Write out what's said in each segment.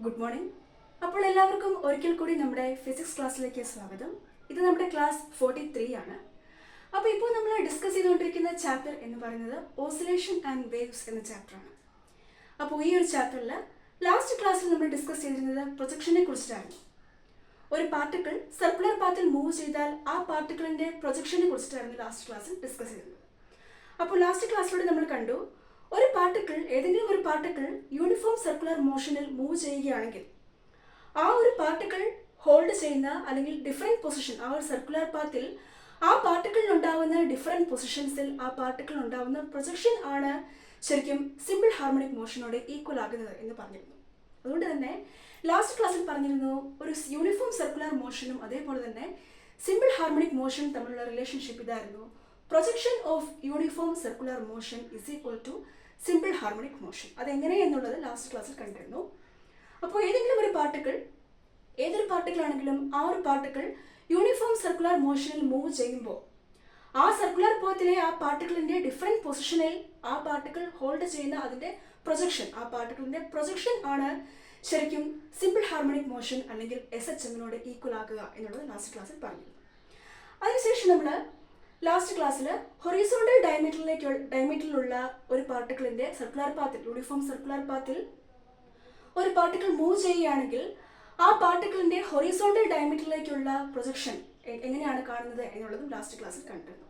Good morning. അപ്പോൾ എല്ലാവർക്കും ഒരിക്കൽ കൂടി നമ്മുടെ ഫിസിക്സ് ക്ലാസ്സിലേക്ക് സ്വാഗതം. ഇത് നമ്മുടെ ക്ലാസ് 43 ആണ്. അപ്പോൾ ഇപ്പോൾ നമ്മൾ ഡിസ്കസ് ചെയ്തുകൊണ്ടിരിക്കുന്ന ചാപ്റ്റർ എന്ന് പറയുന്നത് ഓസിലേഷൻ ആൻഡ് വേവ്സ് എന്ന ചാപ്റ്ററാണ്. അപ്പോൾ ഈ ഒരു ചാപ്റ്ററിൽ ലാസ്റ്റ് ക്ലാസ്സിൽ നമ്മൾ ഡിസ്കസ് ചെയ്തിരുന്നത് പ്രൊജക്ഷനെ കുറിച്ചിട്ടായിരുന്നു. ഒരു പാർട്ടിക്കിൾ സർക്കുലർ പാത്തിൽ മൂവ് ചെയ്താൽ ആ പാർട്ടിക്കിളിൻ്റെ പ്രൊജക്ഷനെ കുറിച്ചിട്ടായിരുന്നു ലാസ്റ്റ് ക്ലാസ്സിൽ ഡിസ്കസ് ചെയ്തത്. അപ്പോൾ ലാസ്റ്റ് ക്ലാസ്സിലൂടെ നമ്മൾ കണ്ടു, ഒരു പാർട്ടിക്കിൾ ഏതെങ്കിലും ഒരു പാർട്ടിക്കിൾ യൂണിഫോം സർക്കുലർ മോഷനിൽ മൂവ് ചെയ്യുകയാണെങ്കിൽ ആ ഒരു പാർട്ടിക്കിൾ ഹോൾഡ് ചെയ്യുന്ന അല്ലെങ്കിൽ ഡിഫറെൻറ്റ് പൊസിഷൻ ആ ഒരു സർക്കുലർ പാത്തിൽ ആ പാർട്ടിക്കിളിനുണ്ടാവുന്ന ഡിഫറെൻറ്റ് പൊസിഷൻസിൽ ആ പാർട്ടിക്കിളിനുണ്ടാവുന്ന പ്രൊജക്ഷൻ ആണ് ശരിക്കും സിമ്പിൾ ഹാർമോണിക് മോഷനോട് ഈക്വൽ ആകുന്നത് എന്ന് പറഞ്ഞിരുന്നു. അതുകൊണ്ട് തന്നെ ലാസ്റ്റ് ക്ലാസ്സിൽ പറഞ്ഞിരുന്നു, ഒരു യൂണിഫോം സർക്കുലർ മോഷനും അതേപോലെ തന്നെ സിമ്പിൾ ഹാർമോണിക് മോഷൻ തമ്മിലുള്ള റിലേഷൻഷിപ്പ് ഇതായിരുന്നു. Projection of uniform circular motion is equal to simple harmonic motion. അതെങ്ങനെ എന്നുള്ളത് ലാസ്റ്റ് ക്ലാസ്സിൽ കണ്ടിരുന്നു. അപ്പോൾ ഏതെങ്കിലും ഒരു പാർട്ടിക്കിൾ, ഏതൊരു പാർട്ടിക്കിൾ ആണെങ്കിലും ആ ഒരു പാർട്ടിക്കിൾ യൂണിഫോം സർക്കുലർ മോഷനിൽ മൂവ് ചെയ്യുമ്പോൾ ആ സർക്കുലർ പാത്തിലെ ആ പാർട്ടിക്കിളിൻ്റെ ഡിഫറെൻറ്റ് പൊസിഷനിൽ ആ പാർട്ടിക്കിൾ ഹോൾഡ് ചെയ്യുന്ന അതിൻ്റെ പ്രൊജക്ഷൻ, ആ പാർട്ടിക്കിളിൻ്റെ പ്രൊജക്ഷൻ ആണ് ശരിക്കും സിമ്പിൾ ഹാർമോണിക് മോഷൻ അല്ലെങ്കിൽ SHM ഈക്വൽ ആക്കുക എന്നുള്ളത് ലാസ്റ്റ് ക്ലാസ്സിൽ പറഞ്ഞിരുന്നു. അതിനുശേഷം നമ്മൾ ലാസ്റ്റ് ക്ലാസ്സിൽ ഹൊറിസോണ്ടൽ ഡയമീറ്ററിലുള്ള ഒരു പാർട്ടിക്കിളിൻ്റെ സർക്കുലർ പാത്തിൽ, യൂണിഫോം സർക്കുലർ പാത്തിൽ ഒരു പാർട്ടിക്കിൾ മൂവ് ചെയ്യുകയാണെങ്കിൽ ആ പാർട്ടിക്കിളിൻ്റെ ഹൊറിസോണ്ടൽ ഡയമീറ്ററിലേക്കുള്ള പ്രൊജക്ഷൻ എങ്ങനെയാണ് കാണുന്നത് എന്നുള്ളതും ലാസ്റ്റ് ക്ലാസ്സിൽ കണ്ടിരുന്നു.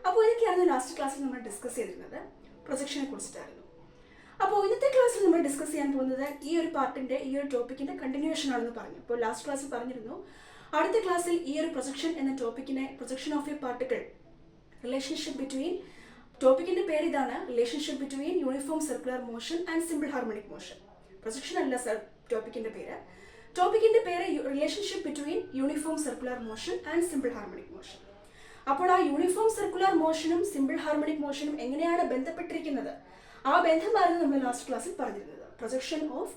അപ്പോൾ ഇതൊക്കെയായിരുന്നു ലാസ്റ്റ് ക്ലാസ്സിൽ നമ്മൾ ഡിസ്കസ് ചെയ്തിരുന്നത്, പ്രൊജക്ഷനെ കുറിച്ചിട്ടായിരുന്നു. അപ്പോൾ ഇന്നത്തെ ക്ലാസ്സിൽ നമ്മൾ ഡിസ്കസ് ചെയ്യാൻ പോകുന്നത് ഈ ഒരു പാർട്ടിൻ്റെ, ഈ ഒരു ടോപ്പിക്കിൻ്റെ കണ്ടിന്യൂഷൻ ആണെന്ന് പറഞ്ഞു. അപ്പോൾ ലാസ്റ്റ് ക്ലാസ്സിൽ പറഞ്ഞിരുന്നു, അടുത്ത ക്ലാസ്സിൽ ഈ ഒരു പ്രൊജക്ഷൻ എന്ന ടോപ്പിക്കിനെ, projection of a particle, relationship between, ടോപ്പിക്കിൻ്റെ പേര് ഇതാണ്, relationship between uniform circular motion and simple harmonic motion. Projection അല്ല സർ ടോപ്പിക്കിൻ്റെ പേര്. ടോപ്പിക്കിൻ്റെ പേര് relationship between uniform circular motion and simple harmonic motion. അപ്പോൾ ആ യൂണിഫോം സർക്കുലർ മോഷനും സിമ്പിൾ ഹാർമോണിക് മോഷനും എങ്ങനെയാണ് ബന്ധപ്പെട്ടിരിക്കുന്നത്, ആ ബന്ധമായിരുന്നു നമ്മൾ ലാസ്റ്റ് ക്ലാസ്സിൽ പറഞ്ഞിരുന്നത്. Projection of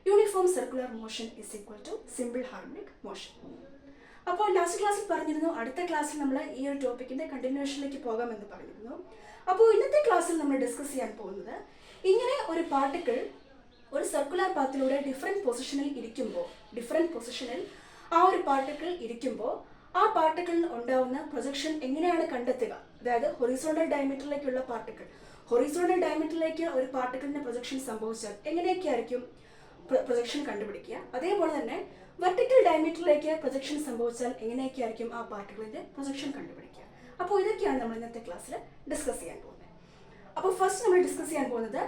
uniform circular motion is equal to simple harmonic motion. അപ്പോൾ ലാസ്റ്റ് ക്ലാസ്സിൽ പറഞ്ഞിരുന്നു, അടുത്ത ക്ലാസ്സിൽ നമ്മൾ ഈ ഒരു ടോപ്പിക്കിൻ്റെ കണ്ടിന്യൂഷനിലേക്ക് പോകാമെന്ന് പറഞ്ഞിരുന്നു. അപ്പോൾ ഇന്നത്തെ ക്ലാസ്സിൽ നമ്മൾ ഡിസ്കസ് ചെയ്യാൻ പോകുന്നത്, ഇങ്ങനെ ഒരു പാർട്ടിക്കിൾ ഒരു സർക്കുലർ പാത്തിലൂടെ ഡിഫറെൻറ്റ് പൊസിഷനിൽ ഇരിക്കുമ്പോൾ, ഡിഫറെൻറ്റ് പൊസിഷനിൽ ആ ഒരു പാർട്ടിക്കിൾ ഇരിക്കുമ്പോൾ ആ പാർട്ടിക്കിളിന് ഉണ്ടാവുന്ന പ്രൊജക്ഷൻ എങ്ങനെയാണ് കണ്ടെത്തുക. അതായത് ഹൊറിസോണ്ടൽ ഡയമീറ്ററിലേക്കുള്ള പാർട്ടിക്കിൾ, ഹൊറിസോണ്ടൽ ഡയമീറ്ററിലേക്ക് ഒരു പാർട്ടിക്കിളിൻ്റെ പ്രൊജക്ഷൻ സംഭവിച്ചാൽ എങ്ങനെയൊക്കെ ആയിരിക്കും പ്രൊജക്ഷൻ കണ്ടുപിടിക്കുക. അതേപോലെ തന്നെ വെർട്ടിക്കൽ ഡയമീറ്ററിലേക്ക് പ്രൊജക്ഷൻ സംഭവിച്ചാൽ എങ്ങനെയൊക്കെ ആയിരിക്കും ആ പാർട്ടിക്കിളിൻ്റെ പ്രൊജക്ഷൻ കണ്ടുപിടിക്കുക. അപ്പോൾ ഇതൊക്കെയാണ് നമ്മൾ ഇന്നത്തെ ക്ലാസ്സിൽ ഡിസ്കസ് ചെയ്യാൻ പോകുന്നത്. അപ്പോൾ ഫസ്റ്റ് നമ്മൾ ഡിസ്കസ് ചെയ്യാൻ പോകുന്നത്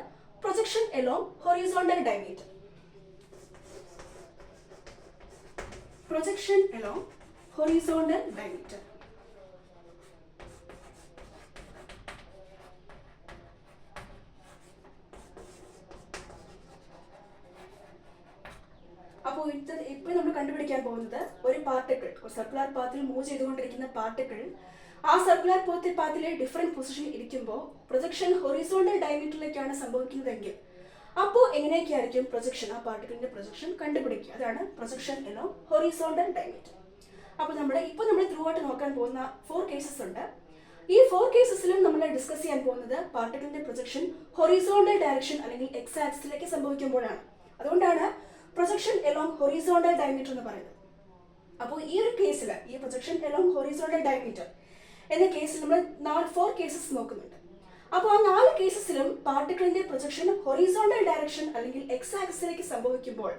projection along horizontal diameter. Projection along horizontal diameter. അപ്പോൾ ഇപ്പോൾ നമ്മൾ കണ്ടുപിടിക്കാൻ പോകുന്നത്, ഒരു പാർട്ടിക്കിൾ ഒരു സർക്കുലർ പാത്തിൽ മൂവ് ചെയ്തുകൊണ്ടിരിക്കുന്ന പാർട്ടിക്കിൾ ആ സർക്കുലർ പാത്തിലെ ഡിഫറെൻറ്റ് പൊസിഷനിൽ ഇരിക്കുമ്പോൾ പ്രൊജക്ഷൻ ഹൊറിസോണ്ടൽ ഡയമീറ്ററിലേക്കാണ് സംഭവിക്കുന്നതെങ്കിൽ അപ്പോൾ എങ്ങനെയൊക്കെയായിരിക്കും പ്രൊജക്ഷൻ, ആ പാർട്ടിക്കിളിൻ്റെ പ്രൊജക്ഷൻ കണ്ടുപിടിക്കുക. അതാണ് പ്രൊജക്ഷൻ എലോങ് ഹൊറിസോണ്ടൽ ഡയമീറ്റർ. അപ്പോൾ നമ്മൾ ത്രൂ ഔട്ട് നോക്കാൻ പോകുന്ന 4 കേസസ് ഉണ്ട്. ഈ 4 കേസസിലും നമ്മൾ ഡിസ്കസ് ചെയ്യാൻ പോകുന്നത് പാർട്ടിക്കിളിൻ്റെ പ്രൊജക്ഷൻ ഹൊറിസോണ്ടൽ ഡയറക്ഷൻ അല്ലെങ്കിൽ എക്സ് ആക്സിസിലേക്ക് സംഭവിക്കുമ്പോഴാണ്. അതുകൊണ്ടാണ് പ്രൊജക്ഷൻ എലോങ് ഹൊറിസോണ്ടൽ ഡയമീറ്റർ എന്ന് പറയുന്നത്. അപ്പോൾ ഈ ഒരു കേസിൽ, ഈ പ്രൊജക്ഷൻ എലോങ് ഹൊറിസോണ്ടൽ ഡയമീറ്റർ എന്ന കേസിൽ നമ്മൾ 4 കേസസ് നോക്കുന്നുണ്ട്. അപ്പോൾ ആ 4 കേസസിലും പാർട്ടിക്കിളിന്റെ പ്രൊജക്ഷൻ ഹൊറിസോണ്ടൽ ഡയറക്ഷൻ അല്ലെങ്കിൽ എക്സ് ആക്സിസിലേക്ക് സംഭവിക്കുമ്പോൾ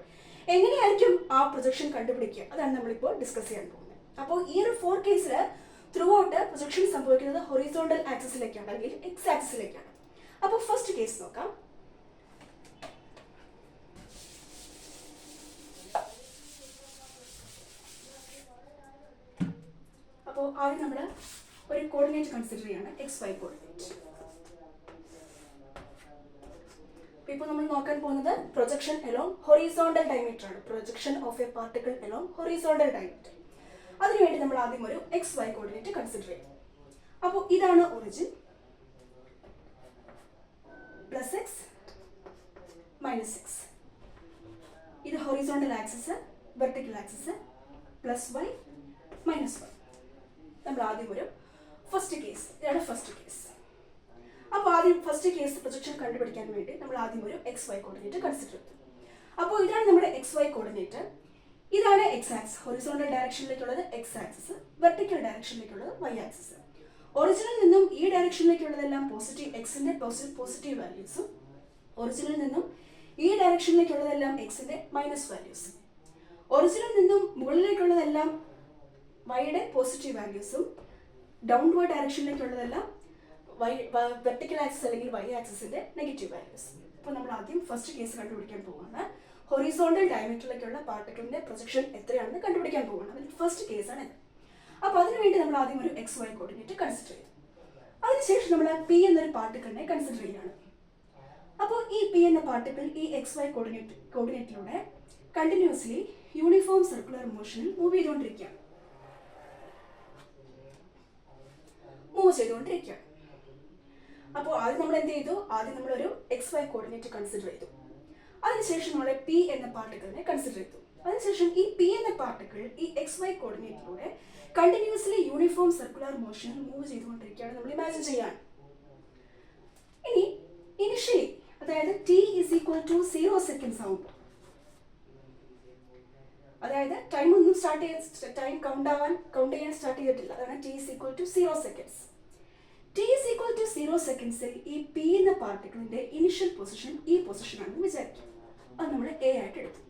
എങ്ങനെയായിരിക്കും ആ പ്രൊജക്ഷൻ കണ്ടുപിടിക്കുക, അതാണ് നമ്മളിപ്പോൾ ഡിസ്കസ് ചെയ്യാൻ പോകുന്നത്. അപ്പോൾ ഈ ഒരു 4 കേസിൽ ത്രൂ ഔട്ട് പ്രൊജക്ഷൻ സംഭവിക്കുന്നത് ഹൊറിസോണ്ടൽ ആക്സിസിലേക്കാണ് അല്ലെങ്കിൽ എക്സ് ആക്സിസിലേക്കാണ്. അപ്പോൾ ഫസ്റ്റ് കേസ് നോക്കാം. അപ്പോൾ ആദ്യം നമ്മൾ ഒരു കോർഡിനേറ്റ് കൺസിഡർ ചെയ്യാണ്, XY കോർഡിനേറ്റ്. ഇപ്പോൾ നമ്മൾ നോക്കാൻ പോകുന്നത് പ്രൊജക്ഷൻ എലോങ് ഹൊറിസോണ്ടൽ ഡയമീറ്റർ ആണ്. Projection of a particle along horizontal diameter. അതിനുവേണ്ടി നമ്മൾ ആദ്യം ഒരു XY കോർഡിനേറ്റ് കൺസിഡർ ചെയ്യും. അപ്പോൾ ഇതാണ് ഒറിജിൻ, +x -x. ഇത് horizontal axis, vertical axis, +y -y. നമ്മൾ ആദ്യം ഒരു ഫസ്റ്റ് കേസ്, ഇതാണ് ഫസ്റ്റ് കേസ്. അപ്പോൾ ആദ്യം ഫസ്റ്റ് കേസ് പ്രൊജക്ഷൻ കണ്ടുപിടിക്കാൻ വേണ്ടി നമ്മൾ ആദ്യം ഒരു XY കോർഡിനേറ്റ് കൺസിഡർ ചെയ്തു. അപ്പോൾ ഇതാണ് നമ്മുടെ XY കോർഡിനേറ്റ്. ഇതാണ് എക്സ് ആക്സിസ്, ഹൊറിസോണ്ടൽ ഡയറക്ഷനിലേക്കുള്ളത് എക്സ് ആക്സിസ്, വെർട്ടിക്കൽ ഡയറക്ഷനിലേക്കുള്ളത് വൈ ആക്സിസ്. ഒറിജിനിൽ നിന്നും ഈ ഡയറക്ഷനിലേക്കുള്ളതെല്ലാം പോസിറ്റീവ് എക്സിന്റെ പോസിറ്റീവ് വാല്യൂസും ഒറിജിനിൽ നിന്നും ഈ ഡയറക്ഷനിലേക്കുള്ളതെല്ലാം എക്സിന്റെ മൈനസ് വാല്യൂസും. ഒറിജിനിൽ നിന്നും മുകളിലേക്കുള്ളതെല്ലാം വൈയുടെ പോസിറ്റീവ് വാല്യൂസും ഡൗൺവേർഡ് ഡയറക്ഷനിലേക്കുള്ളതെല്ലാം വെർട്ടിക്കൽ ആക്സിസ് അല്ലെങ്കിൽ വൈ ആക്സിസിന്റെ നെഗറ്റീവ് വാല്യൂസ്. അപ്പോൾ നമ്മൾ ആദ്യം ഫസ്റ്റ് കേസ് കണ്ടുപിടിക്കാൻ പോവുകയാണ്. ഹൊറിസോണ്ടൽ ഡയമീറ്ററിലേക്കുള്ള പാർട്ടിക്കിളിന്റെ പ്രൊജക്ഷൻ എത്രയാണെന്ന് കണ്ടുപിടിക്കാൻ പോവുകയാണ്. അതിൽ ഫസ്റ്റ് കേസാണ് ഇത്. അപ്പോൾ അതിനുവേണ്ടി നമ്മൾ ആദ്യം ഒരു XY കോർഡിനേറ്റ് കൺസിഡർ ചെയ്തു. അതിനുശേഷം നമ്മൾ P എന്നൊരു പാർട്ടിക്കിളിനെ കൺസിഡർ ചെയ്യുകയാണ്. അപ്പോൾ ഈ P എന്ന പാർട്ടിക്കിൾ ഈ XY കോർഡിനേറ്റിലൂടെ കണ്ടിന്യൂസ്ലി യൂണിഫോം സർക്കുലർ മോഷനിൽ മൂവ് ചെയ്തുകൊണ്ടിരിക്കുകയാണ്. അപ്പോൾ ആദ്യം നമ്മൾ എന്ത് ചെയ്തു? ആദ്യം നമ്മളൊരു XY കോർഡിനേറ്റ് കൺസിഡർ ചെയ്തു. അതിനുശേഷം നമ്മൾ P എന്ന പാർട്ടിക്കിളിനെ കൺസിഡർ ചെയ്തു. അതിനുശേഷം ഈ P എന്ന പാർട്ടിക്കിൾ ഈ XY കോർഡിനേറ്റിലൂടെ കണ്ടിന്യൂസ്ലി യൂണിഫോം സർക്കുലർ മോഷനിൽ മൂവ് ചെയ്തുകൊണ്ടിരിക്കുകയാണ് നമ്മൾ ഇമാജിൻ ചെയ്യാണ്. ഇനി ഇനിഷ്യലി അതായത് t = 0 സെക്കൻഡ്സ് ആവുമ്പോൾ, അതായത് ടൈം ഒന്നും ടൈം കൗണ്ട് ചെയ്യാൻ സ്റ്റാർട്ട് ചെയ്തിട്ടില്ല. അതാണ് t = 0 സെക്കൻഡ്സ്. t = 0 സെക്കൻഡ്സിൽ ഈ P എന്ന പാർട്ടിക്കിളിന്റെ ഇനിഷ്യൽ പൊസിഷൻ ഈ പൊസിഷനാണെന്ന് വിചാരിക്കും. അത് നമ്മൾ A ആയിട്ട് എടുത്തു.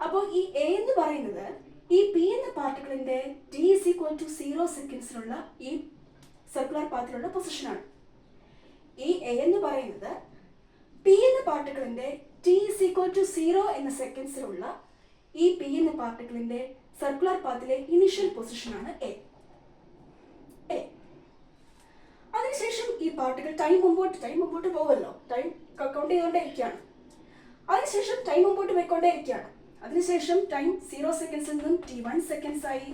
അപ്പോൾ ഈ A എന്ന് പറയുന്നത് ഈ P എന്ന പാർട്ടിക്കിളിന്റെ t = 0 സെക്കൻഡ്സിലുള്ള ഈ സർക്കുലർ പാത്തിലുള്ള പൊസിഷനാണ്. ഈ A എന്ന് പറയുന്നത് P എന്ന പാർട്ടിക്കിളിന്റെ t = 0 എന്ന സെക്കൻഡ്സിലുള്ള ഈ P എന്ന പാർട്ടിക്കിളിന്റെ സർക്കുലർ പാത്തിലെ ഇനിഷ്യൽ പൊസിഷനാണ് A. അതിനുശേഷം ഈ പാർട്ടിക്കിൾ ടൈം മുമ്പോട്ട് പോകുമല്ലോ, ടൈം കൗണ്ട് ചെയ്തുകൊണ്ടേയിരിക്കുകയാണ്. അതിനുശേഷം ടൈം മുമ്പോട്ട് പോയിക്കൊണ്ടേയിരിക്കുകയാണ്. അതിനുശേഷം ടൈം 0 സെക്കൻഡ്സിൽ നിന്നും t1 സെക്കൻഡ്സ് ആയി,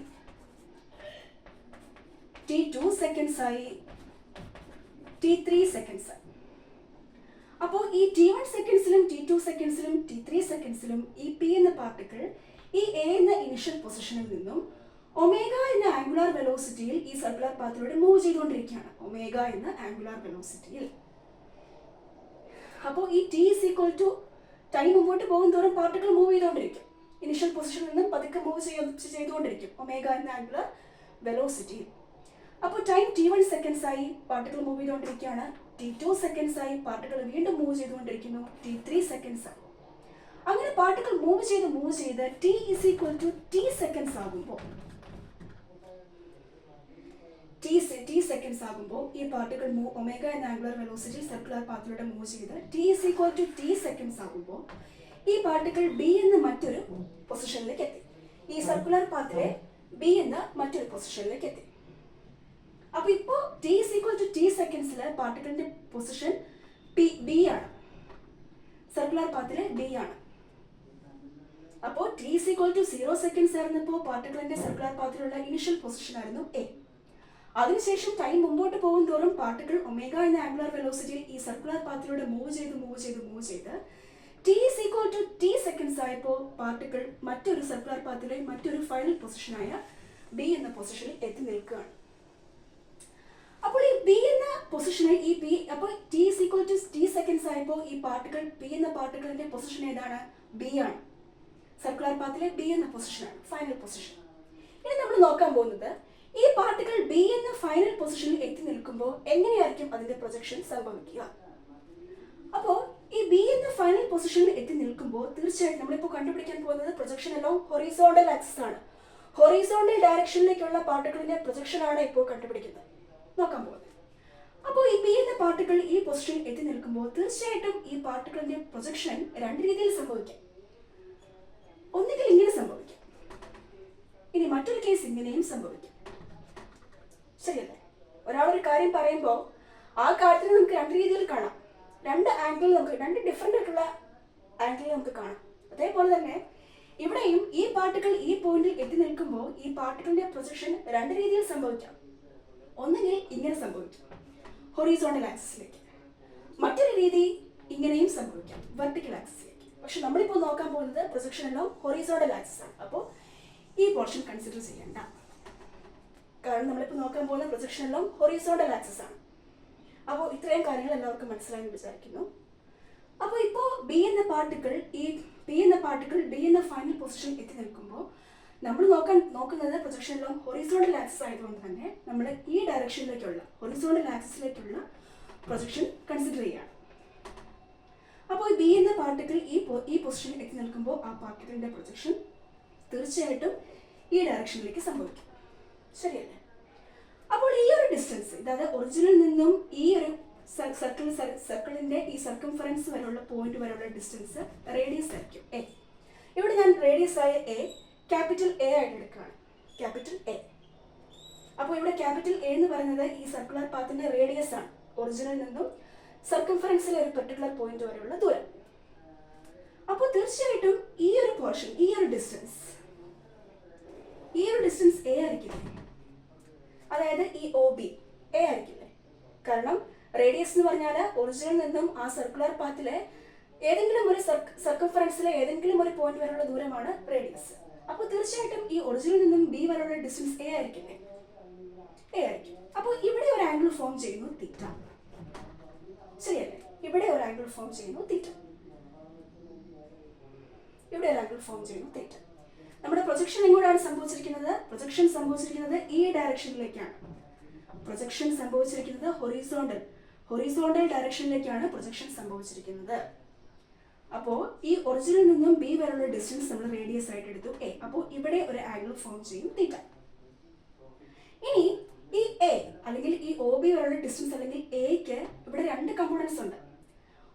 t2 സെക്കൻഡ്സ് ആയി, t3 സെക്കൻഡ്സ് ആയി. അപ്പോൾ ഈ t1 സെക്കൻഡ്സിലും t2 സെക്കൻഡ്സിലും t3 സെക്കൻഡ്സിലും ഈ P എന്ന പാർട്ടിക്കിൾ ഈ A എന്ന ഇനിഷ്യൽ പൊസിഷനിൽ നിന്നും ഒമേഗ എന്ന ആംഗുലാർ വെലോസിറ്റിയിൽ ഈ സർക്കുലർ പാത്തിലൂടെ മൂവ് ചെയ്തുകൊണ്ടിരിക്കുകയാണ്. ഒമേഗ എന്ന ആംഗുലാർ വെലോസിറ്റിയിൽ. അപ്പോൾ ഈ t = ടൈം മുമ്പോട്ട് പോകും തോറും പാർട്ടിക്കിൾ മൂവ് ചെയ്തുകൊണ്ടിരിക്കും. ഇനിഷ്യൽ പൊസിഷനിൽ നിന്നും പതുക്കെ മൂവ് ചെയ്തുകൊണ്ടിരിക്കും ഒമേഗ എന്ന ആംഗുലാർ വെലോസിറ്റിയിൽ. അപ്പോൾ ടൈം t1 സെക്കൻഡ്സ് ആയി, പാർട്ടിക്കിൾ മൂവ് ചെയ്തുകൊണ്ടിരിക്കുകയാണ്. t2 സെക്കൻഡ്സ് ആയി, പാർട്ടിക്കിൾ വീണ്ടും മൂവ് ചെയ്തുകൊണ്ടിരിക്കുന്നു. t3 സെക്കൻഡ്സ് ആയി. അങ്ങനെ പാർട്ടിക്കിൾ മൂവ് ചെയ്ത് t = t സെക്കൻഡ്സ് ആകുമ്പോൾ ഈ പാർട്ടിക്കിൾ ഒമേഗ എന്ന ആംഗുലർ വെലോസിറ്റി സർക്കുലർ പാത്തിലൂടെ മൂവ് ചെയ്ത് t = t സെക്കൻഡ്സ് ആകുമ്പോൾ ഈ പാർട്ടിക്കിൾ B എന്ന മറ്റൊരു പൊസിഷനിലേക്ക് എത്തി. ഈ സർക്കുലർ പാത്തിലെ B എന്ന മറ്റൊരു പൊസിഷനിലേക്ക് എത്തി. അപ്പോൾ ഇപ്പോൾ t = t സെക്കൻഡ്സിൽ പാർട്ടിക്കിളിന്റെ പൊസിഷൻ B ആണ്, സർക്കുലർ പാത്തിലെ B ആണ്. അപ്പോൾ t = 0 സെക്കൻഡ്സ് ആയിരുന്നപ്പോൾ പാർട്ടിക്കിളിന്റെ സർക്കുലർ പാത്തിലുള്ള ഇനിഷ്യൽ പൊസിഷൻ ആയിരുന്നു A. അതിനുശേഷം ടൈം മുമ്പോട്ട് പോകും തോറും പാർട്ടിക്കിൾ ഒമേഗ എന്ന ആംഗുലാർ വെലോസിറ്റിയിൽ ഈ സർക്കുലർ പാത്തിലൂടെ മൂവ് ചെയ്ത് t = t സെക്കൻഡ്സ് ആയപ്പോൾ പാർട്ടിക്കിൾ മറ്റൊരു സർക്കുലർ പാത്തിലെ മറ്റൊരു ഫൈനൽ പൊസിഷനായ B എന്ന പൊസിഷനിൽ എത്തി നിൽക്കുകയാണ്. അപ്പോൾ ഈ B എന്ന പൊസിഷനിൽ അപ്പോൾ t = t സെക്കൻഡ്സ് ആയപ്പോൾ ഈ പാർട്ടിക്കിൾ P എന്ന പാർട്ടിക്കിളിന്റെ പൊസിഷൻ ഏതാണ്? B ആണ്. സർക്കുലർ പാത്തിലെ B എന്ന പൊസിഷനാണ് ഫൈനൽ പൊസിഷൻ. ഇനി നമ്മൾ നോക്കാൻ പോകുന്നത് ഈ പാർട്ടിക്കിൾ B എന്ന ഫൈനൽ പൊസിഷനിൽ എത്തി നിൽക്കുമ്പോൾ എങ്ങനെയായിരിക്കും അതിന്റെ പ്രൊജക്ഷൻ സംഭവിക്കുക. അപ്പോൾ ഈ B എന്ന ഫൈനൽ പൊസിഷനിൽ എത്തി നിൽക്കുമ്പോൾ തീർച്ചയായിട്ടും നമ്മളിപ്പോൾ കണ്ടുപിടിക്കാൻ പോകുന്നത് പ്രൊജക്ഷൻ അലോങ് ഹൊറിസോണ്ടൽ ആക്സിസ് ആണ്. ഹൊറിസോണ്ടൽ ഡയറക്ഷനിലേക്കുള്ള പാർട്ടിക്കിളിന്റെ പ്രൊജക്ഷൻ ആണ് ഇപ്പോൾ കണ്ടുപിടിക്കുന്നത്, നോക്കാൻ പോകുന്നത്. അപ്പോൾ ഈ B എന്ന പാർട്ടിക്കിൾ ഈ പൊസിഷനിൽ എത്തി നിൽക്കുമ്പോൾ തീർച്ചയായിട്ടും ഈ പാർട്ടിക്കിളിന്റെ പ്രൊജക്ഷൻ രണ്ട് രീതിയിൽ സംഭവിക്കാം. ഒന്നുകിൽ ഇങ്ങനെ സംഭവിക്കാം, ഇനി മറ്റൊരു കേസ് ഇങ്ങനെയും സംഭവിക്കാം. ശരിയല്ലേ? ഒരാളൊരു കാര്യം പറയുമ്പോൾ ആ കാര്യത്തിന് നമുക്ക് രണ്ട് രീതിയിൽ കാണാം, രണ്ട് ഡിഫറെൻ്റ് ആയിട്ടുള്ള ആംഗിളിൽ നമുക്ക് കാണാം. അതേപോലെ തന്നെ ഇവിടെയും ഈ പാർട്ടിക്കിൾ ഈ പോയിന്റിൽ എത്തി നിൽക്കുമ്പോൾ ഈ പാർട്ടിക്കിളിന്റെ പ്രൊജക്ഷൻ രണ്ട് രീതിയിൽ സംഭവിക്കാം. ഒന്നുകിൽ ഇങ്ങനെ സംഭവിക്കാം, ഹൊറിസോണ്ടൽ ആക്സിസിലേക്ക്. മറ്റൊരു രീതി ഇങ്ങനെയും സംഭവിക്കാം, വെർട്ടിക്കൽ ആക്സിസിലേക്ക്. പക്ഷെ നമ്മളിപ്പോൾ നോക്കാൻ പോകുന്നത് പ്രൊജക്ഷൻ എല്ലാം ഹൊറിസോണ്ടൽ ആക്സിസ് ആണ്. അപ്പോൾ ഈ പോർഷൻ കൺസിഡർ ചെയ്യേണ്ട, കാരണം നമ്മളിപ്പോൾ നോക്കാൻ പോകുന്ന പ്രൊജക്ഷൻ എല്ലാം ഹൊറിസോണ്ടൽ ആക്സിസ് ആണ്. അപ്പോൾ ഇത്രയും കാര്യങ്ങൾ എല്ലാവർക്കും മനസ്സിലായെന്ന് വിചാരിക്കുന്നു. അപ്പോൾ ഇപ്പോൾ ബി എന്ന പാർട്ടിക്കിൾ ബി എന്ന ഫൈനൽ പൊസിഷൻ എത്തി നിൽക്കുമ്പോൾ നമ്മൾ നോക്കുന്നത് പ്രൊജക്ഷനിലും ഹൊറിസോണ്ടൽ ആക്സിസ് ആയതുകൊണ്ട് തന്നെ നമ്മൾ ഈ ഡയറക്ഷനിലേക്കുള്ള ഹൊറിസോണ്ടൽ ആക്സിസിലേക്കുള്ള പ്രൊജക്ഷൻ കൺസിഡർ ചെയ്യുകയാണ്. അപ്പോൾ ബി എന്ന പാർട്ടിക്കിൾ ഈ പൊസിഷനിൽ എത്തി നിൽക്കുമ്പോൾ ആ പാർട്ടിക്കിളിന്റെ പ്രൊജക്ഷൻ തീർച്ചയായിട്ടും ഈ ഡയറക്ഷനിലേക്ക് സംഭവിക്കും. ശരിയല്ലേ? അപ്പോൾ ഈ ഒരു ഡിസ്റ്റൻസ്, അതായത് ഒറിജിനിൽ നിന്നും ഈ ഒരു സർക്കിളിന്റെ ഈ സർക്കംഫറൻസ് വരെയുള്ള പോയിന്റ് വരെയുള്ള ഡിസ്റ്റൻസ് റേഡിയസ് ആയിരിക്കും എ. ഇവിടെ ഞാൻ റേഡിയസ് ആയ എ ക്യാപിറ്റൽ എ ആയിട്ട് എടുക്കുകയാണ്, ക്യാപിറ്റൽ എ. അപ്പോൾ ഇവിടെ ക്യാപിറ്റൽ എ എന്ന് പറയുന്നത് ഈ സർക്കുലർ പാത്തിന്റെ റേഡിയസ് ആണ്, ഒറിജിനിൽ നിന്നും സർക്കംഫറൻസിലെ ഒരു പെർട്ടിക്കുലർ പോയിന്റ് വരെയുള്ള ദൂരം. അപ്പോൾ തീർച്ചയായിട്ടും ഈ ഒരു പോർഷൻ, ഈ ഒരു ഡിസ്റ്റൻസ് എ ആയിരിക്കില്ലേ? അതായത് ഈ ഒ ബി എ ആയിരിക്കില്ലേ? കാരണം റേഡിയസ് എന്ന് പറഞ്ഞാൽ ഒറിജിനിൽ നിന്നും ആ സർക്കുലർ പാത്തിലെ ഏതെങ്കിലും ഒരു സർക്കംഫറൻസിലെ ഏതെങ്കിലും ഒരു പോയിന്റ് വരെയുള്ള ദൂരമാണ് റേഡിയസ്. അപ്പോൾ തീർച്ചയായിട്ടും ഈ ഒറിജിനിൽ നിന്നും ബി വരെയുള്ള ഡിസ്റ്റൻസ് എ ആയിരിക്കില്ലേ? എ ആയിരിക്കും. അപ്പോൾ ഇവിടെ ഒരു ആംഗിൾ ഫോം ചെയ്യുന്നു തീറ്റ. ശരിയല്ലേ? ഇവിടെ ഒരു ആംഗിൾ ഫോം ചെയ്യുന്നു തീറ്റ. ഇവിടെ ഒരു ആംഗിൾ ഫോം ചെയ്യുന്നു തീറ്റ. നമ്മുടെ പ്രൊജക്ഷൻ എങ്ങോട്ടാണ് സംഭവിച്ചിരിക്കുന്നത്? പ്രൊജക്ഷൻ സംഭവിച്ചിരിക്കുന്നത് ഈ ഡയറക്ഷനിലേക്കാണ്. പ്രൊജക്ഷൻ സംഭവിച്ചിരിക്കുന്നത് ഹൊറിസോണ്ടൽ ഡയറക്ഷനിലേക്കാണ് പ്രൊജക്ഷൻ സംഭവിച്ചിരിക്കുന്നത്. അപ്പോൾ ഈ ഒറിജിനിൽ നിന്നും ബി വരെയുള്ള ഡിസ്റ്റൻസ് നമ്മൾ റേഡിയസ് ആയിട്ട് എടുത്തു എ. അപ്പോൾ ഇവിടെ ഒരു ആംഗിൾ ഫോം ചെയ്യും തീറ്റ. ഇനി ഈ എ അല്ലെങ്കിൽ ഈ ഒ ബി വരെയുള്ള ഡിസ്റ്റൻസ് അല്ലെങ്കിൽ എക്ക് ഇവിടെ രണ്ട് കമ്പോണൻസ് ഉണ്ട്.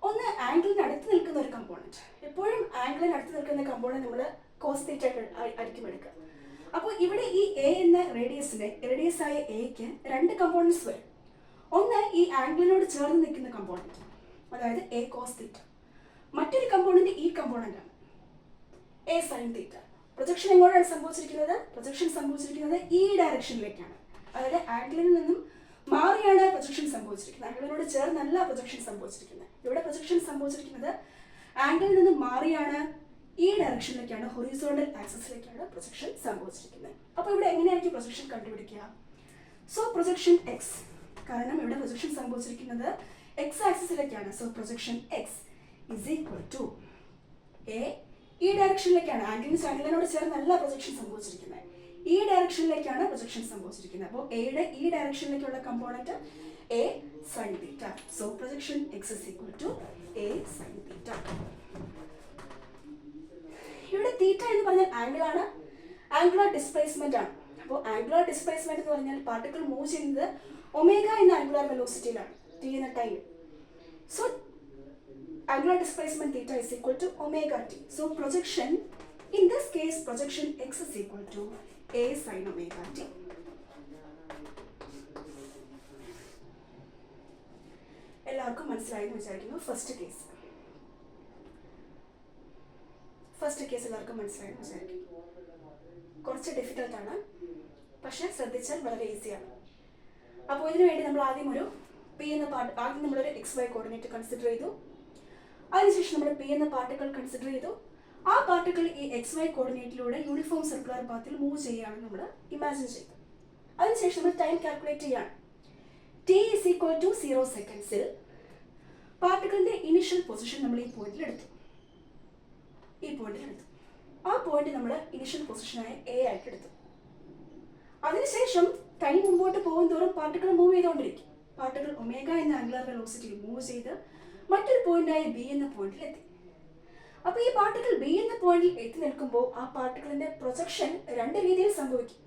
ഒന്ന് ആംഗിളിന് അടുത്ത് നിൽക്കുന്ന ഒരു കമ്പോണന്റ്. എപ്പോഴും ആംഗിളിന് അടുത്ത് നിൽക്കുന്ന കമ്പോണന്റ് നമ്മൾ കോസ് തീറ്റ ആയിരിക്കും എടുക്കുക. അപ്പോൾ ഇവിടെ ഈ എ എന്ന റേഡിയസ് ആയ എക്ക് രണ്ട് കമ്പോണൻസ് വരും. ഒന്ന് ഈ ആംഗിളിനോട് ചേർന്ന് നിൽക്കുന്ന കമ്പോണന്റ്, അതായത് എ കോസ് തീറ്റ. മറ്റൊരു കമ്പോണന്റ് ഈ കമ്പോണന്റ് ആണ്, എ സൈൻ തീറ്റ. പ്രൊജക്ഷൻ എങ്ങോട്ടാണ് സംഭവിച്ചിരിക്കുന്നത്? പ്രൊജക്ഷൻ സംഭവിച്ചിരിക്കുന്നത് ഈ ഡയറക്ഷനിലേക്കാണ്. അതായത് ആംഗിളിൽ നിന്നും മാറിയാണ് പ്രൊജക്ഷൻ സംഭവിച്ചിരിക്കുന്നത്, ആംഗിളിനോട് ചേർന്നല്ല പ്രൊജക്ഷൻ സംഭവിച്ചിരിക്കുന്നത്. ഇവിടെ പ്രൊജക്ഷൻ സംഭവിച്ചിരിക്കുന്നത് ആംഗിളിൽ നിന്നും മാറിയാണ്, ഈ ഡയറക്ഷനിലേക്കാണ്, ഹൊറിസോണ്ടൽ ആക്സിസിലേക്കാണ് പ്രൊജക്ഷൻ സംഭവിച്ചിരിക്കുന്നത്. അപ്പോൾ ഇവിടെ എങ്ങനെയായിരിക്കും പ്രൊജക്ഷൻ കണ്ടുപിടിക്കുക? സോ പ്രൊജക്ഷൻ എക്സ്, കാരണം ഇവിടെ പ്രൊജക്ഷൻ സംഭവിച്ചിരിക്കുന്നത് എക്സ് ആക്സിസിലേക്കാണ്. So projection X is equal to a, ഈ ഡയറക്ഷനിലേക്കാണ്, ആംഗിളിനോട് ചേർന്നല്ല പ്രൊജക്ഷൻ സംഭവിച്ചിരിക്കുന്നത്, ഈ ഡയറക്ഷനിലേക്കാണ് പ്രൊജക്ഷൻ സംഭവിച്ചിരിക്കുന്നത്. അപ്പോൾ എയുടെ ഈ ഡയറക്ഷനിലേക്കുള്ള component A sine theta. So projection X is equal to A sine theta. ഇവിടെ തീറ്റ എന്ന് പറഞ്ഞാൽ ആംഗിളാണ്, ആംഗുലർ ഡിസ്പ്ലേസ്മെന്റ് ആണ്. അപ്പോൾ ആംഗുലർ ഡിസ്പ്ലേസ്മെന്റ് എന്ന് പറഞ്ഞാൽ പാർട്ടിക്കിൾ മൂവ് ചെയ്യുന്നത് ഒമേഗ എന്ന ആംഗുലർ വെലോസിറ്റിയിലാണ്, ടി എന്ന time. So angular displacement theta is equal to omega t. So projection, in this case projection x is equal to a sin omega t. എല്ലാവർക്കും മനസ്സിലായെന്ന് വിചാരിക്കുന്നു. First case എല്ലാവർക്കും മനസ്സിലായെന്ന് വിചാരിക്കുന്നു. കുറച്ച് ഡിഫിക്കൽട്ടാണ്, പക്ഷെ ശ്രദ്ധിച്ചാൽ വളരെ ഈസിയാണ്. അപ്പോൾ ഇതിനു വേണ്ടി നമ്മൾ ആദ്യം നമ്മളൊരു എക്സ് വൈ കോർഡിനേറ്റ് കൺസിഡർ ചെയ്തു. അതിനുശേഷം നമ്മൾ പി എന്ന പാർട്ടിക്കിൾ കൺസിഡർ ചെയ്തു. ആ പാർട്ടിക്കിൾ ഈ എക്സ് വൈ കോർഡിനേറ്റിലൂടെ യൂണിഫോം സർക്കുലർ പാത്തിൽ മൂവ് ചെയ്യുകയാണ് നമ്മൾ ഇമാജിൻ ചെയ്തു. അതിനുശേഷം നമ്മൾ ടൈം കാൽക്കുലേറ്റ് ചെയ്യാണ്. ടി ഇസ് ഈക്വൽ ടു 0 സെക്കൻഡ്സിൽ പാർട്ടിക്കിളിന്റെ ഇനിഷ്യൽ പൊസിഷൻ നമ്മൾ ഈ പോയിന്റിൽ എടുത്തു. ആ പോയിന്റ് നമ്മൾ ഇനിഷ്യൽ പൊസിഷനായ എ ആയിട്ട് എടുത്തു. അതിനുശേഷം ടൈം മുമ്പോട്ട് പോകും തോറും പാർട്ടിക്കിൾ മൂവ് ചെയ്തുകൊണ്ടിരിക്കും. പാർട്ടിക്കിൾ ഒമേഗ എന്ന ആംഗുലർ വെലോസിറ്റിയിൽ മൂവ് ചെയ്ത് മറ്റൊരു പോയിന്റായ ബി എന്ന പോയിന്റിൽ എത്തി. അപ്പോൾ ഈ പാർട്ടിക്കിൾ ബി എന്ന പോയിന്റിൽ എത്തി നിൽക്കുമ്പോൾ ആ പാർട്ടിക്കിളിന്റെ പ്രൊജക്ഷൻ രണ്ട് രീതിയിൽ സംഭവിക്കും.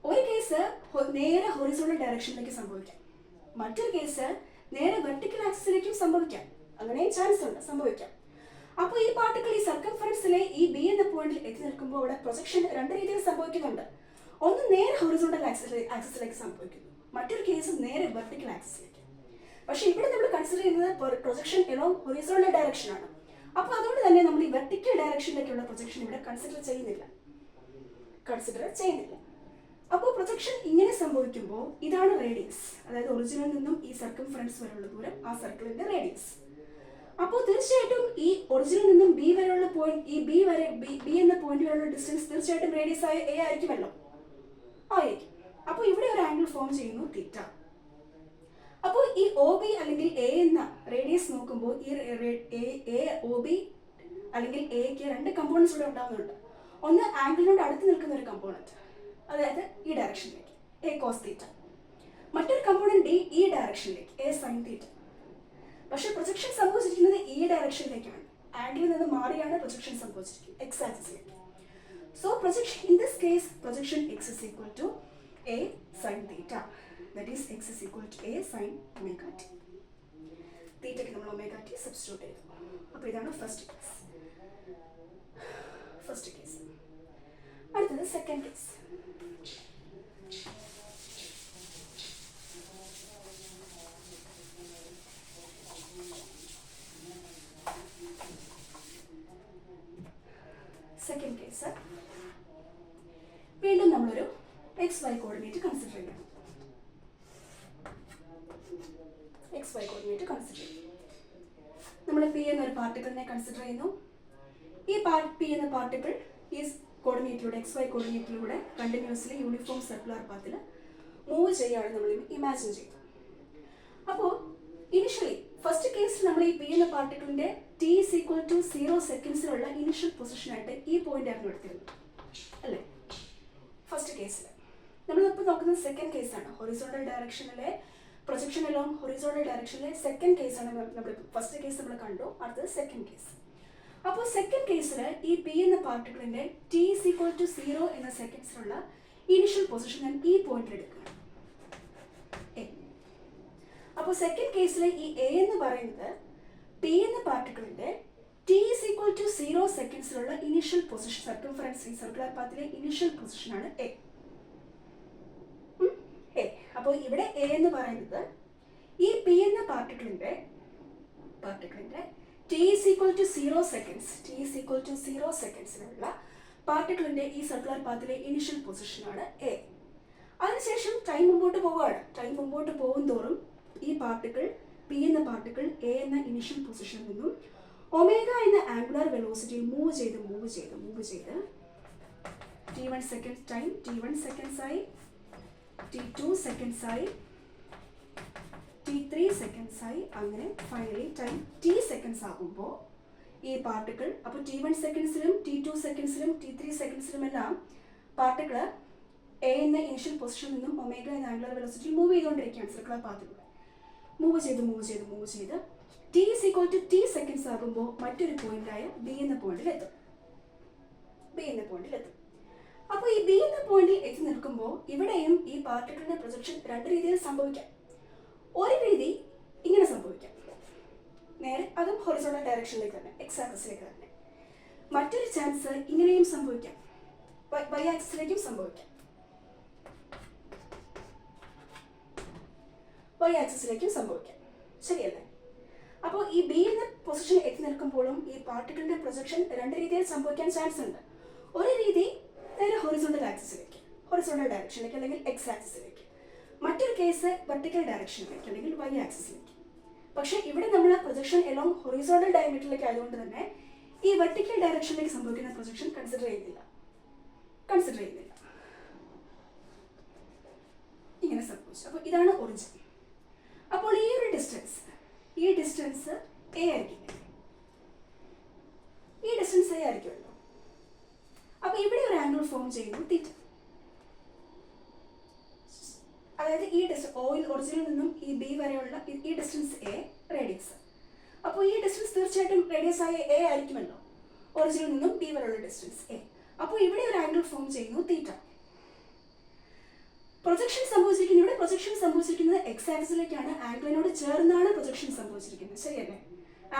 ഒരു കേസ് നേരെ ഹൊറിസോണ്ടൽ ഡയറക്ഷനിലേക്ക് സംഭവിക്കാം, മറ്റൊരു കേസ് നേരെ വെർട്ടിക്കൽ ആക്സിസിലേക്കും സംഭവിക്കാം. അങ്ങനെയും ചാൻസ് ഉണ്ട്, സംഭവിക്കാം. അപ്പോൾ ഈ പാർട്ടിക്കിൾ ഈ സർക്കംഫറൻസിലെ ഈ ബി എന്ന പോയിന്റിൽ എത്തി നിൽക്കുമ്പോൾ അവിടെ പ്രൊജക്ഷൻ രണ്ട് രീതിയിൽ സംഭവിക്കുന്നുണ്ട്. ഒന്ന് നേരെ ഹൊറിസോണ്ടൽ ആക്സിസിലേക്ക് സംഭവിക്കുന്നു, മറ്റൊരു കേസ് നേരെ വെർട്ടിക്കൽ ആക്സിസിലേക്ക്. പക്ഷേ ഇവിടെ നമ്മൾ കൺസിഡർ ചെയ്യുന്നത് പ്രൊജക്ഷൻ എലോങ് ഹൊറിസോണ്ടൽ ഡയറക്ഷൻ ആണ്. അപ്പോൾ അതുകൊണ്ട് തന്നെ നമ്മൾ ഈ വെർട്ടിക്കൽ ഡയറക്ഷനിലേക്കുള്ള പ്രൊജക്ഷൻ ഇവിടെ കൺസിഡർ ചെയ്യുന്നില്ല. അപ്പോൾ പ്രൊജക്ഷൻ ഇങ്ങനെ സംഭവിക്കുമ്പോൾ ഇതാണ് റേഡിയസ്, അതായത് ഒറിജിനിൽ നിന്നും ഈ സർക്കംഫറൻസ് വരെയുള്ള ദൂരം, ആ സർക്കിളിന്റെ റേഡിയസ്. അപ്പോൾ തീർച്ചയായിട്ടും ഈ ഒറിജിനിൽ നിന്നും ബി വരെയുള്ള പോയിന്റ്, ഈ ബി എന്ന പോയിന്റ് വരെയുള്ള ഡിസ്റ്റൻസ് തീർച്ചയായിട്ടും റേഡിയസ് ആയ എ ആയിരിക്കുമല്ലോ, ആയിരിക്കും. അപ്പോൾ ഇവിടെ ഒരു ആംഗിൾ ഫോം ചെയ്യുന്നു തീറ്റ. അപ്പോൾ ഈ ഒ ബി അല്ലെങ്കിൽ എ എന്ന റേഡിയസ് നോക്കുമ്പോൾ ഈ ഒ ബി അല്ലെങ്കിൽ എക്ക് രണ്ട് കമ്പോണൻസ് ഇവിടെ ഉണ്ടാകുന്നുണ്ട്. ഒന്ന് ആംഗിളിനോട് അടുത്ത് നിൽക്കുന്ന ഒരു കമ്പോണൻറ്റ്, അതായത് ഈ ഡയറക്ഷനിലേക്ക് എ കോസ് തീറ്റ. മറ്റൊരു കമ്പോണൻറ്റ് ഡി ഈ ഡയറക്ഷനിലേക്ക് എ സൈൻ തീറ്റ. പക്ഷേ പ്രൊജക്ഷൻ സംഭവിച്ചിരിക്കുന്നത് ഈ ഡയറക്ഷനിലേക്കാണ്. ആംഗിളിൽ നിന്ന് മാറിയാണ് പ്രൊജക്ഷൻ സംഭവിച്ചിരിക്കുന്നത്, എക്സ് ആക്സിസിലേക്ക്. So projection in this case projection X is equal to A sine theta. That is x is equal to a sin omega t. തീറ്റയ്ക്ക് നമ്മൾ ഒമേഗ ടി സബ്സ്റ്റിറ്റ്യൂട്ട് ചെയ്തു. അപ്പോൾ ഇതാണ് ഫസ്റ്റ് കേസ്. അടുത്തത് സെക്കൻഡ് കേസ്. സെക്കൻഡ് കേസ് വീണ്ടും നമ്മളൊരു X Y coordinate consider ചെയ്യണം. XY coordinate consider ചെയ്യും. നമ്മൾ പി എന്നൊരു പാർട്ടിക്കിളിനെ കൺസിഡർ ചെയ്യുന്നു. ഈ പി എന്ന പാർട്ടിക്കിൾ ഈ കോർഡിനേറ്റിലൂടെ XY കോർഡിനേറ്റിലൂടെ കണ്ടിന്യൂസ്ലി യൂണിഫോം സർക്കുലർ പാത്തിൽ മൂവ് ചെയ്യുകയാണ് നമ്മൾ ഇമാജിൻ ചെയ്തു. അപ്പോൾ ഇനിഷ്യലി ഫസ്റ്റ് കേസിൽ നമ്മൾ ഈ പി എന്ന പാർട്ടിക്കിളിൻ്റെ t = 0 സെക്കൻഡ്സിലുള്ള ഇനിഷ്യൽ പൊസിഷനായിട്ട് ഈ പോയിന്റ് ആയിരുന്നു എടുത്തിരുന്നത്, അല്ലേ? ഫസ്റ്റ് കേസിൽ നമ്മളിപ്പോൾ നോക്കുന്നത് സെക്കൻഡ് കേസാണ്. ഹൊറിസോണ്ടൽ ഡയറക്ഷനിലെ പ്രൊജക്ഷൻ അലോങ് ഹൊറിസോണ്ടൽ ഡയറക്ഷനിലെ സെക്കൻഡ് കേസാണ്. നമ്മൾ ഫസ്റ്റ് കേസ് നമ്മൾ കണ്ടു, അടുത്തത് സെക്കൻഡ് കേസ്. അപ്പോൾ സെക്കൻഡ് കേസിൽ ഈ പി എന്ന പാർട്ടിക്കിളിൻ്റെ t = 0 എന്ന സെക്കൻഡ്സിലുള്ള ഇനിഷ്യൽ പൊസിഷൻ ഞാൻ ഈ പോയിന്റിൽ എടുക്കുകയാണ്, എ. അപ്പോൾ സെക്കൻഡ് കേസിലെ ഈ എ എന്ന് പറയുന്നത് പി എന്ന പാർട്ടിക്കിളിൻ്റെ t = 0 സെക്കൻഡ്സിലുള്ള ഇനിഷ്യൽ പൊസിഷൻ, സർക്കംഫറൻസ് ഈ സർക്കുലർ പാത്തിലെ ഇനിഷ്യൽ പൊസിഷനാണ് എ. അപ്പോൾ ഇവിടെ എ എന്ന് പറയുന്നത് ഈ പി എന്ന പാർട്ടിക്കിളിൻ്റെ t = 0 സെക്കൻഡ്സിലുള്ള പാർട്ടിക്കിളിൻ്റെ ഈ സർക്കുലർ പാത്തിലെ ഇനിഷ്യൽ പൊസിഷനാണ് എ. അതിനുശേഷം ടൈം മുമ്പോട്ട് പോവുകയാണ്. ടൈം മുമ്പോട്ട് പോകും തോറും ഈ പാർട്ടിക്കിൾ പി എന്ന പാർട്ടിക്കിൾ എ എന്ന ഇനിഷ്യൽ പൊസിഷനിൽ നിന്നും ഒമേഗ എന്ന ആംഗുലർ വെലോസിറ്റി മൂവ് ചെയ്ത് t1 second time t1 seconds ആയി, t2 സെക്കൻഡ്സ് ആയി, t3 സെക്കൻഡ്സ് ആയി, അങ്ങനെ ഫൈനലി ടൈം t സെക്കൻഡ്സ് ആകുമ്പോൾ ഈ പാർട്ടിക്കിൾ, അപ്പോൾ t1 സെക്കൻഡ്സിലും t2 സെക്കൻഡ്സിലും t3 സെക്കൻഡ്സിലും എല്ലാം പാർട്ടിക്കിൾ എ എന്ന ഇനിഷ്യൽ പൊസിഷനിൽ നിന്നും ഒമേഗ എന്ന ആംഗുലർ വെലോസിറ്റി മൂവ് ചെയ്തുകൊണ്ടിരിക്കുകയാണ് സർക്കുലർ പാത്തിലൂടെ. മൂവ് ചെയ്ത് t സെക്കൻഡ്സ് ആകുമ്പോൾ മറ്റൊരു പോയിന്റായ ബി എന്ന പോയിന്റിൽ എത്തും. അപ്പോൾ ഈ ബി എന്ന പോയിന്റിൽ എത്തി നിൽക്കുമ്പോൾ ഇവിടെയും ഈ പാർട്ടിക്കിളിന്റെ പ്രൊജക്ഷൻ രണ്ട് രീതിയിൽ സംഭവിക്കാം. ഒരു രീതി ഇങ്ങനെ സംഭവിക്കാം, നേരെ അതും ഹൊറിസോണ്ടൽ ഡയറക്ഷനിലേക്ക് തന്നെ, എക്സ് ആക്സിസിലേക്ക് തന്നെ. മറ്റൊരു ചാൻസ് ഇങ്ങനെയും സംഭവിക്കാം, വൈ ആക്സിസിലേക്കും സംഭവിക്കാം. ശരിയല്ലേ? അപ്പോൾ ഈ ബി എന്ന പൊസിഷൻ എത്തി നിൽക്കുമ്പോഴും ഈ പാർട്ടിക്കിളിന്റെ പ്രൊജക്ഷൻ രണ്ട് രീതിയിൽ സംഭവിക്കാൻ ചാൻസ് ഉണ്ട്. ഒരു രീതി നേരെ ഹൊറിസോണ്ടൽ ഡയറക്ഷനിലേക്ക് അല്ലെങ്കിൽ എക്സ് ആക്സിസിലേക്ക്, മറ്റൊരു കേസ് വെർട്ടിക്കൽ ഡയറക്ഷനിലേക്ക് അല്ലെങ്കിൽ വൈ ആക്സിസിലേക്ക്. പക്ഷേ ഇവിടെ നമ്മൾ പ്രൊജക്ഷൻ എലോങ് ഹൊറിസോണ്ടൽ ഡയമീറ്ററിലേക്ക് ആയതുകൊണ്ട് തന്നെ ഈ വെർട്ടിക്കൽ ഡയറക്ഷനിലേക്ക് സംഭവിക്കുന്ന പ്രൊജക്ഷൻ കൺസിഡർ ചെയ്യുന്നില്ല. ഇങ്ങനെ സംഭവിച്ചു. അപ്പോൾ ഇതാണ് ഒറിജിൻ. അപ്പോൾ ഈ ഒരു ഡിസ്റ്റൻസ് എ ആയിരിക്കില്ലേ? ഈ ഡിസ്റ്റൻസ് എ ആയിരിക്കുമല്ലോ. അപ്പോൾ ഇവിടെ ഒരു ആംഗിൾ ഫോം ചെയ്യുന്നു തീറ്റ. അതായത് ഈ ഒറിജിനിൽ നിന്നും ഈ ബി വരെയുള്ള ഈ ഡിസ്റ്റൻസ് എ റേഡിയസ്. അപ്പോൾ ഈ ഡിസ്റ്റൻസ് തീർച്ചയായിട്ടും റേഡിയസ് ആയ എ ആയിരിക്കുമല്ലോ, ഒറിജിനിൽ നിന്നും ബി വരെയുള്ള ഡിസ്റ്റൻസ് എ. അപ്പോൾ ഇവിടെ ഒരു ആംഗിൾ ഫോം ചെയ്യുന്നു തീറ്റ. പ്രൊജക്ഷൻ സംഭവിച്ചിരിക്കുന്നത് എക്സ് ആക്സിസിലേക്കാണ്. ആംഗിളിനോട് ചേർന്നാണ് പ്രൊജക്ഷൻ സംഭവിച്ചിരിക്കുന്നത്, ശരിയല്ലേ?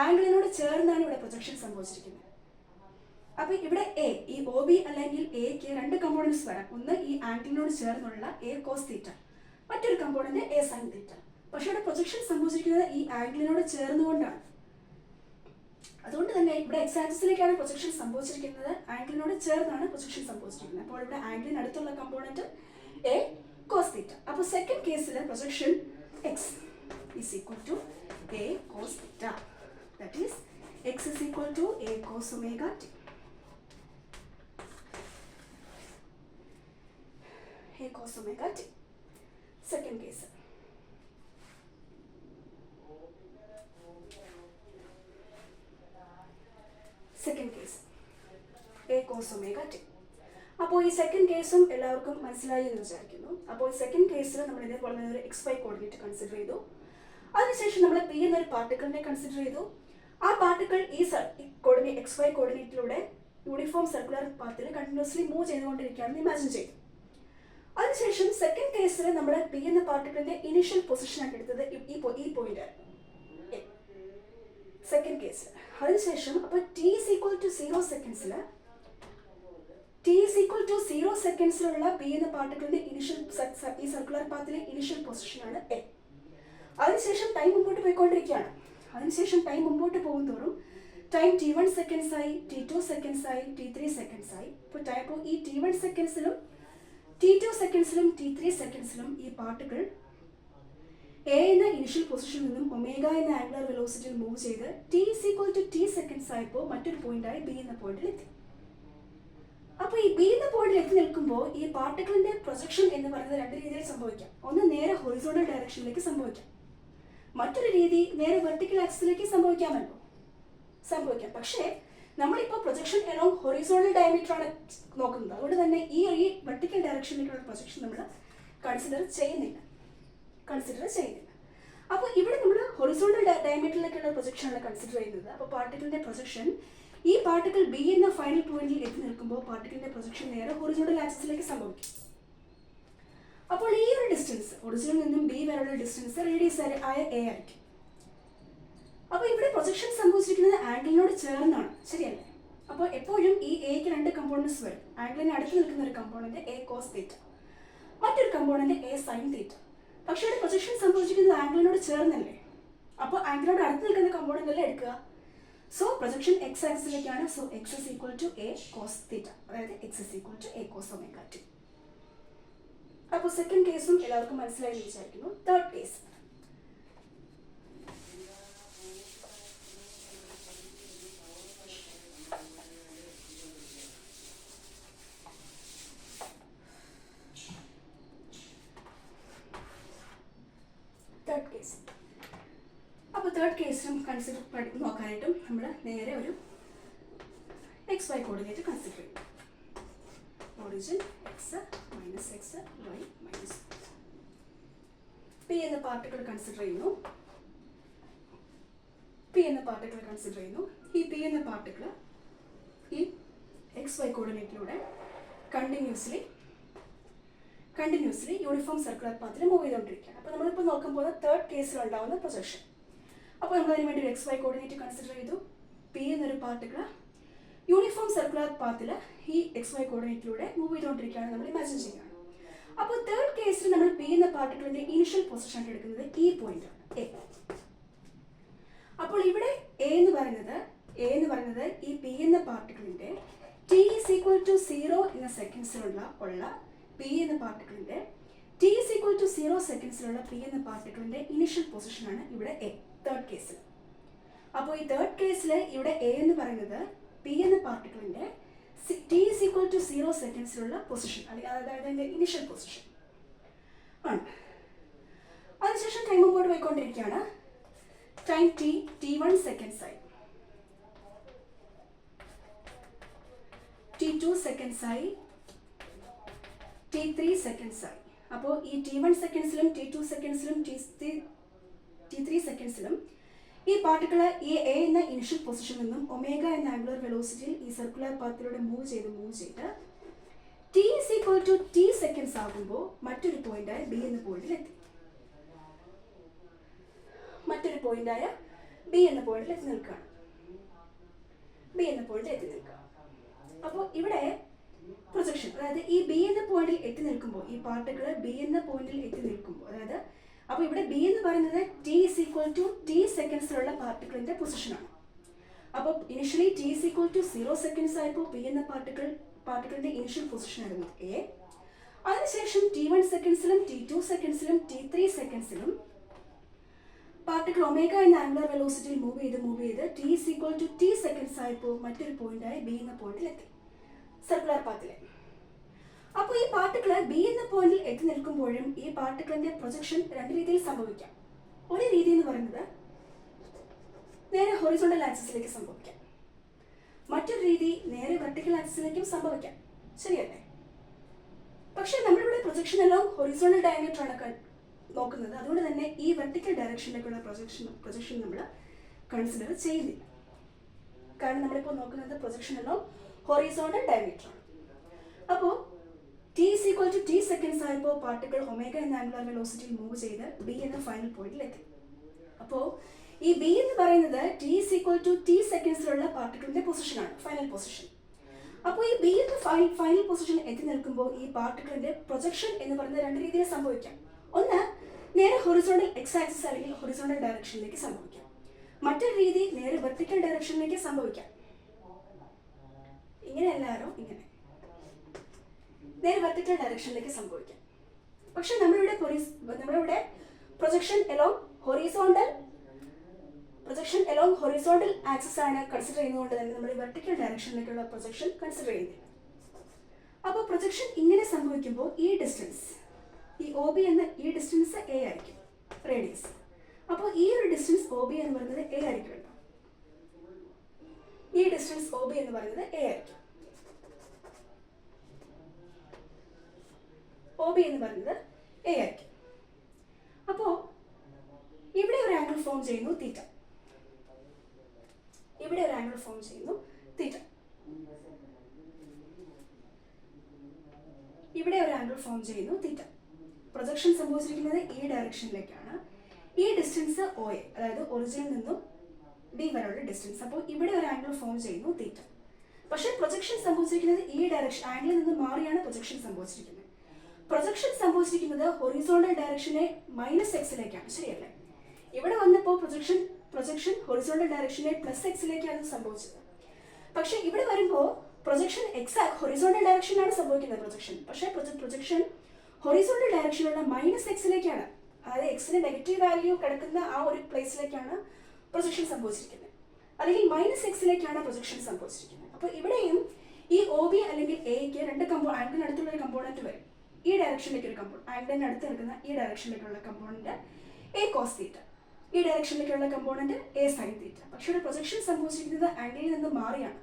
ആംഗിളിനോട് ചേർന്നാണ് ഇവിടെ പ്രൊജക്ഷൻ സംഭവിച്ചിരിക്കുന്നത്. അപ്പോൾ ഇവിടെ എ, ഈ ഒ ബി അല്ലെങ്കിൽ എക്ക് രണ്ട് കമ്പോണൻസ് വരാം. ഒന്ന് ഈ ആംഗിളിനോട് ചേർന്നുള്ള എ കോസ് തീറ്റ, മറ്റൊരു കമ്പോണന്റ് എ സൈൻ തീറ്റ. പക്ഷേ ഇവിടെ പ്രൊജക്ഷൻ സംഭവിച്ചിരിക്കുന്നത് ഈ ആംഗിളിനോട് ചേർന്നുകൊണ്ടാണ്. അതുകൊണ്ട് തന്നെ ഇവിടെ എക്സ് ആക്സിസിലേക്കാണ് പ്രൊജക്ഷൻ സംഭവിച്ചിരിക്കുന്നത്, ആംഗിളിനോട് ചേർന്നാണ് പ്രൊജക്ഷൻ സംഭവിച്ചിരിക്കുന്നത്. അപ്പോൾ ഇവിടെ ആംഗിളിനടുത്തുള്ള കമ്പോണന്റ് എ കോസ് തീറ്റ. അപ്പോൾ സെക്കൻഡ് കേസിൽ projection X is equal to A cos theta. That is X is equal to A cos omega T. A cos omega T second case. Second case A cos omega T. അപ്പോൾ ഈ second കേസും എല്ലാവർക്കും മനസ്സിലായി എന്ന് വിചാരിക്കുന്നു. അപ്പോൾ second കേസിൽ നമ്മൾ ഇതേപോലെ ഒരു XY കോർഡിനേറ്റ് കൺസിഡർ ചെയ്തു. അതിനുശേഷം നമ്മൾ പി എന്നൊരു പാർട്ടിക്കിളിനെ കൺസിഡർ ചെയ്തു. ആ പാർട്ടിക്കിൾ ഈ XY കോർഡിനേറ്റിലൂടെ യൂണിഫോം സർക്കുലർ പാത്തിൽ കണ്ടിന്യൂസ്ലി മൂവ് ചെയ്തുകൊണ്ടിരിക്കുകയാണെന്ന് ഇമാജിൻ ചെയ്തു. അതിനുശേഷം സെക്കൻഡ് കേസിൽ നമ്മൾ പി എന്ന പാർട്ടിക്കിളിന്റെ ഇനിഷ്യൽ പൊസിഷനായിട്ട് എടുത്തത് ഈ പോയിന്റ് സെക്കൻഡ് കേസിൽ. അതിനുശേഷം അപ്പോൾ ടി ഈസ് ഈക്വൽ ടു 0 സെക്കൻഡ്സിലുള്ള പി എന്ന പാർട്ടിക്കിളിന്റെ ഇനിഷ്യൽ ഈ സർക്കുലർ പാത്തിലെ ഇനിഷ്യൽ പൊസിഷനാണ് എ. അതിനുശേഷം ടൈം മുമ്പോട്ട് പോയിക്കൊണ്ടിരിക്കുകയാണ്. അതിനുശേഷം ടൈം മുമ്പോട്ട് പോകുന്തോറും ടൈം T1 സെക്കൻഡ്സ് ആയി, T2 സെക്കൻഡ്സ് ആയി, T3 സെക്കൻഡ്സ് ആയി. ഇപ്പോൾ ഈ T1 സെക്കൻഡ്സിലും T2 സെക്കൻഡ്സിലും T3 സെക്കൻഡ്സിലും ഈ പാർട്ടിക്കിൾ എ എന്ന ഇനിഷ്യൽ പൊസിഷനിൽ നിന്നും ഒമേഗ എന്ന ആംഗുലർ വെലോസിറ്റിയിൽ മൂവ് ചെയ്ത് T സെക്കൻഡ്സ് ആയപ്പോൾ മറ്റൊരു പോയിന്റായി ബി എന്ന പോയിന്റിൽ എത്തി. അപ്പോൾ ഈ ബി എന്ന പോയിന്റിൽ എത്തി നിൽക്കുമ്പോൾ ഈ പാർട്ടിക്കിളിന്റെ പ്രൊജക്ഷൻ എന്ന് പറയുന്നത് രണ്ട് രീതിയിൽ സംഭവിക്കാം. ഒന്ന് നേരെ ഹൊറിസോണ്ടൽ ഡയറക്ഷനിലേക്ക് സംഭവിക്കാം, മറ്റൊരു രീതി നേരെ വെർട്ടിക്കൽ ആക്സിസിലേക്ക് സംഭവിക്കാം. പക്ഷേ നമ്മളിപ്പോൾ പ്രൊജക്ഷൻ അലോങ് ഹൊറിസോണ്ടൽ ഡയമീറ്റർ ആണ് നോക്കുന്നത്. അതുകൊണ്ട് തന്നെ ഈ വെർട്ടിക്കൽ ഡയറക്ഷനിലേക്കുള്ള പ്രൊജക്ഷൻ നമ്മൾ കൺസിഡർ ചെയ്യുന്നില്ല. അപ്പോൾ ഇവിടെ നമ്മൾ ഹൊറിസോണ്ടൽ ഡയമീറ്ററിലേക്കുള്ള പ്രൊജക്ഷനാണ് കൺസിഡർ ചെയ്യുന്നത്. അപ്പോൾ പാർട്ടിക്കിളിന്റെ പ്രൊജക്ഷൻ ഈ പാർട്ടിക്കിൾ ബി എന്ന ഫൈനൽ പോയിന്റിൽ എത്തി നിൽക്കുമ്പോൾ പാർട്ടിക്കിളിന്റെ പ്രൊജക്ഷൻ നേരെ ഹൊറിസോണ്ടൽ ആക്സിസിലേക്ക് സംഭവിക്കും. അപ്പോൾ ഈ ഒരു ഡിസ്റ്റൻസ് ഒറിജിനിൽ നിന്നും ബി വരെയുള്ള ഡിസ്റ്റൻസ് റേഡിയസ് ആയ എ ആയിരിക്കും. അപ്പോൾ ഇവിടെ പ്രൊജക്ഷൻ സംഭവിച്ചിരിക്കുന്നത് ആംഗിളിനോട് ചേർന്നാണ്, ശരിയല്ലേ? അപ്പോൾ എപ്പോഴും ഈ എക്ക് രണ്ട് കമ്പോണൻസ് വരും. ആംഗിളിന് അടുത്ത് നിൽക്കുന്ന ഒരു കമ്പോണന്റ് എ കോസ് തീറ്റ, മറ്റൊരു കമ്പോണന്റ് എ സൈൻ തീറ്റ. പക്ഷേ ഇവിടെ പ്രൊജക്ഷൻ സംഭവിച്ചിരിക്കുന്നത് ആംഗിളിനോട് ചേർന്നല്ലേ. അപ്പോൾ ആംഗിളിനോട് അടുത്ത് നിൽക്കുന്ന കമ്പോണന്റ് അല്ലേ എടുക്കുക. സോ പ്രൊജക്ഷൻ എക്സ് ആക്സിസിലേക്കാണ്. So X is equal to A cos theta, അതായത് X is equal to A cos omega T. അപ്പോൾ സെക്കൻഡ് കേസും എല്ലാവർക്കും മനസ്സിലായി വിചാരിക്കുന്നു. തേർഡ് കേസ് തേർഡ് കേസിലും കൺസിഡർ നോക്കാനായിട്ടും നമ്മൾ നേരെ ഒരു XY കോർഡിനേറ്റ് കൺസിഡർ ചെയ്യും. Origin X minus X Y minus P എന്ന പാർട്ടിക്കിൾ കൺസിഡർ ചെയ്യുന്നു. ഈ പി എന്ന പാർട്ടിക്കിൾ ഈ XY കോർഡിനേറ്റിലൂടെ കണ്ടിന്യൂസ്ലി യൂണിഫോം സർക്കുലർ പാത്തിൽ മൂവ് ചെയ്തുകൊണ്ടിരിക്കുകയാണ്. അപ്പോൾ നമ്മളിപ്പോൾ നോക്കുമ്പോൾ തേർഡ് കേസിൽ ഉണ്ടാകുന്ന പ്രൊജക്ഷൻ. അപ്പോൾ നമ്മൾ അതിന് വേണ്ടി ഒരു XY കോർഡിനേറ്റ് കൺസിഡർ ചെയ്തു. പി എന്നൊരു പാർട്ടിക്കിൾ യൂണിഫോം സർക്കുലർ പാത്തിൽ ഈ XY കോർഡിനേറ്റിലൂടെ മൂവ് ചെയ്തുകൊണ്ടിരിക്കുകയാണ് നമ്മൾ ഇമാജിൻ ചെയ്യുകയാണ്. അപ്പോൾ തേർഡ് കേസിൽ നമ്മൾ പി എന്ന പാർട്ടിക്കിളിന്റെ ഇനിഷ്യൽ പൊസിഷൻ ആയിട്ട് എടുക്കുന്നത് ഈ പോയിന്റ് ആണ് എ. അപ്പോൾ ഇവിടെ എ എന്ന് പറയുന്നത് ഈ പി എന്ന പാർട്ടിക്കിളിന്റെ T is equal to 0 എന്ന സെക്കൻഡ്സിലുള്ള പി എന്ന പാർട്ടിക്കിളിന്റെ T is equal to 0 സെക്കൻഡ്സിലുള്ള പി എന്ന പാർട്ടിക്കിളിന്റെ ഇനിഷ്യൽ പൊസിഷനാണ് ഇവിടെ എ തേർഡ് കേസിൽ. അപ്പോൾ ഈ തേർഡ് കേസിൽ ഇവിടെ എ എന്ന് പറയുന്നത് പി എന്ന പാർട്ടിക്കിളിന്റെ T is equal to 0 സെക്കൻഡ്സിലുള്ള പൊസിഷൻ, അതായത് അതിന്റെ ഇനിഷ്യൽ പൊസിഷൻ ആണ്. അതിനുശേഷം ടൈം മുമ്പോട്ട് പോയിക്കൊണ്ടിരിക്കുകയാണ്. ടൈം T1 സെക്കൻഡ്സ് ആയി, T2 സെക്കൻഡ്സ് ആയി, T3 സെക്കൻഡ്സ് ആയി. അപ്പോൾ ഈ T1 സെക്കൻഡ്സിലും T2 സെക്കൻഡ്സിലും T3 സെക്കൻഡ്സിലും ഈ പാർട്ടിക്കിൾ ഈ എ എന്ന ഇനിഷ്യൽ പൊസിഷനിൽ നിന്നും ഒമേഗ എന്ന ആംഗുലർ വെലോസിറ്റിയിൽ ഈ സർക്കുലർ പാത്തിലൂടെ മൂവ് ചെയ്ത് T is equal to T seconds ആകുമ്പോൾ മറ്റൊരു പോയിന്റായ ബി എന്ന പോയിന്റിൽ എത്തി. എത്തി നിൽക്കുകയാണ്. അപ്പോൾ ഇവിടെ പ്രൊജക്ഷൻ, അതായത് ഈ ബി എന്ന പോയിന്റിൽ എത്തി നിൽക്കുമ്പോൾ ഈ പാർട്ടിക്കിൾ ബി എന്ന പോയിന്റിൽ എത്തി നിൽക്കുമ്പോൾ, അതായത് അപ്പോൾ ഇവിടെ ബി എന്ന് പറയുന്നത് T is equal to T സെക്കൻഡ്സിലുള്ള പാർട്ടിക്കിളിന്റെ പൊസിഷനാണ്. അപ്പോൾ initially T is equal to 0 seconds ആയപ്പോൾ പി എന്ന പാർട്ടിക്കിളിന്റെ ഇനിഷ്യൽ പൊസിഷൻ ആയിരുന്നു എ. അതിനുശേഷം T1 സെക്കൻഡ്സിലും T2 സെക്കൻഡ്സിലും T3 സെക്കൻഡ്സിലും പാർട്ടിക്കിൾ ഒമേഗ എന്ന ആംഗുലർ വെലോസിറ്റിയിൽ മൂവ് ചെയ്ത് T is equal to T seconds ആയപ്പോൾ മറ്റൊരു പോയിന്റായ ബി എന്ന പോയിന്റിൽ എത്തി സർക്കുലർ പാത്തിലെ. അപ്പോൾ ഈ പാർട്ടിക്കിൾ ബി എന്ന പോയിന്റിൽ എത്തി നിൽക്കുമ്പോഴും ഈ പാർട്ടിക്കിളിന്റെ പ്രൊജക്ഷൻ രണ്ട് രീതിയിൽ സംഭവിക്കാം. ഒരു രീതി എന്ന് പറയുന്നത് നേരെ ഹൊറിസോണ്ടൽ ആക്സിസിലേക്ക് സംഭവിക്കാം, മറ്റൊരു രീതി നേരെ വെർട്ടിക്കൽ ആക്സിസിലേക്കും സംഭവിക്കാം, ശരിയല്ലേ? പക്ഷേ നമ്മളിവിടെ പ്രൊജക്ഷൻ എല്ലാം ഹൊറിസോണ്ടൽ ഡയമീറ്റർ ആണ് നോക്കുന്നത്. അതുകൊണ്ട് തന്നെ ഈ വെർട്ടിക്കൽ ഡയറക്ഷനിലേക്കുള്ള പ്രൊജക്ഷൻ നമ്മൾ കൺസിഡർ ചെയ്യുന്നില്ല. കാരണം നമ്മളിപ്പോൾ നോക്കുന്നത് പ്രൊജക്ഷൻ എല്ലാം ഹൊറിസോണ്ടൽ ഡയമീറ്റർ ആണ്. അപ്പോൾ t = t സെക്കൻഡ്സ് ആയപ്പോൾ പാർട്ടിക്കിൾ ഒമേഗ എന്ന ആംഗുലർ വെലോസിറ്റിയിൽ മൂവ് ചെയ്ത് ബി എന്ന ഫൈനൽ പോയിന്റിലെത്തി. അപ്പോൾ ഈ ബി എന്ന് പറയുന്നത് t = t സെക്കൻഡ്സിലുള്ള പാർട്ടിക്കിളിന്റെ പൊസിഷനാണ്, ഫൈനൽ പൊസിഷൻ. അപ്പോൾ ഈ ബി എന്ന ഫൈനൽ പൊസിഷൻ എത്തി നിൽക്കുമ്പോൾ ഈ പാർട്ടിക്കിളിന്റെ പ്രൊജക്ഷൻ എന്ന് പറയുന്നത് രണ്ട് രീതിയിൽ സംഭവിക്കാം. ഒന്ന്, നേരെ ഹൊറിസോണ്ടൽ എക്സ് ആക്സിസ് അല്ലെങ്കിൽ ഹൊറിസോണ്ടൽ ഡയറക്ഷനിലേക്ക് സംഭവിക്കാം. മറ്റൊരു രീതി നേരെ വെർട്ടിക്കൽ ഡയറക്ഷനിലേക്ക് സംഭവിക്കാം. ഇങ്ങനെ എല്ലാവരും ഇങ്ങനെ നേരെ വെർട്ടിക്കൽ ഡയറക്ഷനിലേക്ക് സംഭവിക്കാം. പക്ഷെ നമ്മളിവിടെ പ്രൊജക്ഷൻ എലോങ് ഹൊറിസോണ്ടൽ ആക്സിസ് ആണ് കൺസിഡർ ചെയ്യുന്നതുകൊണ്ട് തന്നെ നമ്മൾ വെർട്ടിക്കൽ ഡയറക്ഷനിലേക്കുള്ള പ്രൊജക്ഷൻ കൺസിഡർ ചെയ്യുന്നില്ല. അപ്പോൾ പ്രൊജക്ഷൻ ഇങ്ങനെ സംഭവിക്കുമ്പോൾ ഈ ഡിസ്റ്റൻസ്, ഈ ഒ ബി എന്ന ഈ ഡിസ്റ്റൻസ് എ ആയിരിക്കും, റേഡിയസ്. അപ്പോൾ ഈ ഒരു ഡിസ്റ്റൻസ് ഒ ബി എന്ന് പറയുന്നത് എ ആയിരിക്കുമല്ലോ. ഈ ഡിസ്റ്റൻസ് ഒ ബി എന്ന് പറയുന്നത് എ ആയിരിക്കും. ഒ ബി എന്ന് പറയുന്നത് എ ആയിരിക്കും. അപ്പോൾ ഇവിടെ ഒരു ആംഗിൾ ഫോം ചെയ്യുന്നു തീറ്റ. ഇവിടെ ഒരു ആംഗിൾ ഫോം ചെയ്യുന്നു തീറ്റ. ഇവിടെ ഒരു ആംഗിൾ ഫോം ചെയ്യുന്നു തീറ്റ. പ്രൊജക്ഷൻ സംഭവിച്ചിരിക്കുന്നത് ഈ ഡയറക്ഷനിലേക്കാണ്. ഈ ഡിസ്റ്റൻസ് ഒ എ, അതായത് ഒറിജിനിൽ നിന്നും ഡി വരെയുള്ള ഡിസ്റ്റൻസ്. അപ്പോൾ ഇവിടെ ഒരു ആംഗിൾ ഫോം ചെയ്യുന്നു തീറ്റ. പക്ഷേ പ്രൊജക്ഷൻ സംഭവിച്ചിരിക്കുന്നത് ഈ ഡയറക്ഷൻ ആംഗിളിൽ നിന്ന് മാറിയാണ് പ്രൊജക്ഷൻ സംഭവിച്ചിരിക്കുന്നത്. പ്രൊജക്ഷൻ സംഭവിച്ചിരിക്കുന്നത് ഹൊറിസോണ്ടൽ ഡയറക്ഷനെ -xലേക്കാണ്, ശരിയല്ലേ? ഇവിടെ വന്നപ്പോൾ പ്രൊജക്ഷൻ ഹൊറിസോണ്ടൽ ഡയറക്ഷനെ +xലേക്കാണ് സംഭവിച്ചത്. പക്ഷെ ഇവിടെ വരുമ്പോൾ പ്രൊജക്ഷൻ ഹൊറിസോണ്ടൽ ഡയറക്ഷനാണ് സംഭവിക്കുന്നത് പ്രൊജക്ഷൻ. പക്ഷേ പ്രൊജക്ഷൻ ഹൊറിസോണ്ടൽ ഡയറക്ഷനുള്ള -xലേക്കാണ്, അതായത് എക്സിന് നെഗറ്റീവ് വാല്യൂ കിടക്കുന്ന ആ ഒരു പ്ലേസിലേക്കാണ് പ്രൊജക്ഷൻ സംഭവിച്ചിരിക്കുന്നത്, അല്ലെങ്കിൽ -xലേക്കാണ് പ്രൊജക്ഷൻ സംഭവിച്ചിരിക്കുന്നത്. അപ്പോൾ ഇവിടെയും ഈ ഒ ബി അല്ലെങ്കിൽ എക്ക് രണ്ട് ആംഗിളിനടുത്തുള്ള ഒരു കമ്പോണന്റ് വരും. ഈ ഡയറക്ഷനിലേക്ക് ഒരു കമ്പോണന്റ്, ആംഗിളിന് അടുത്ത് നിൽക്കുന്ന ഈ ഡയറക്ഷനിലേക്കുള്ള കമ്പോണന്റ് എ കോസ് തീറ്റ, ഈ ഡയറക്ഷനിലേക്കുള്ള കമ്പോണന്റ് എ സൈൻ തീറ്റ. പക്ഷേ ഒരു പ്രൊജക്ഷൻ സംഭവിച്ചിരിക്കുന്നത് ആംഗിളിൽ നിന്ന് മാറിയാണ്,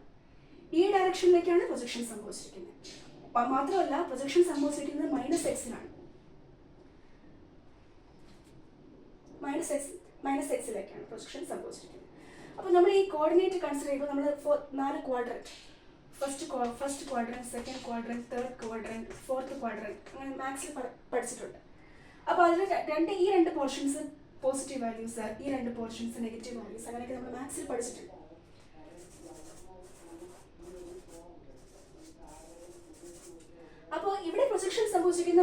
ഈ ഡയറക്ഷനിലേക്കാണ് പ്രൊജക്ഷൻ സംഭവിച്ചിരിക്കുന്നത്. മാത്രമല്ല പ്രൊജക്ഷൻ സംഭവിച്ചിരിക്കുന്നത് -xലാണ്, -xലേക്കാണ് പ്രൊജക്ഷൻ സംഭവിച്ചിരിക്കുന്നത്. അപ്പോൾ നമ്മൾ ഈ കോർഡിനേറ്റ് കൺസിഡർ ചെയ്യുമ്പോൾ നമ്മൾ 4 quadrant, first quadrant, second quadrant, third quadrant, fourth quadrant, അങ്ങനെ മാത്സിൽ പഠിച്ചിട്ടുണ്ട്. അപ്പോൾ അതിൽ ഈ രണ്ട് പോർഷൻസ് പോസിറ്റീവ് വാല്യൂസ്, ഈ രണ്ട് പോർഷൻസ് നെഗറ്റീവ് വാല്യൂസ്, അങ്ങനെയൊക്കെ നമ്മൾ മാത്സിൽ പഠിച്ചിട്ടുണ്ട്. അപ്പോൾ ഇവിടെ പ്രൊജക്ഷൻ സംഭവിച്ചിരിക്കുന്ന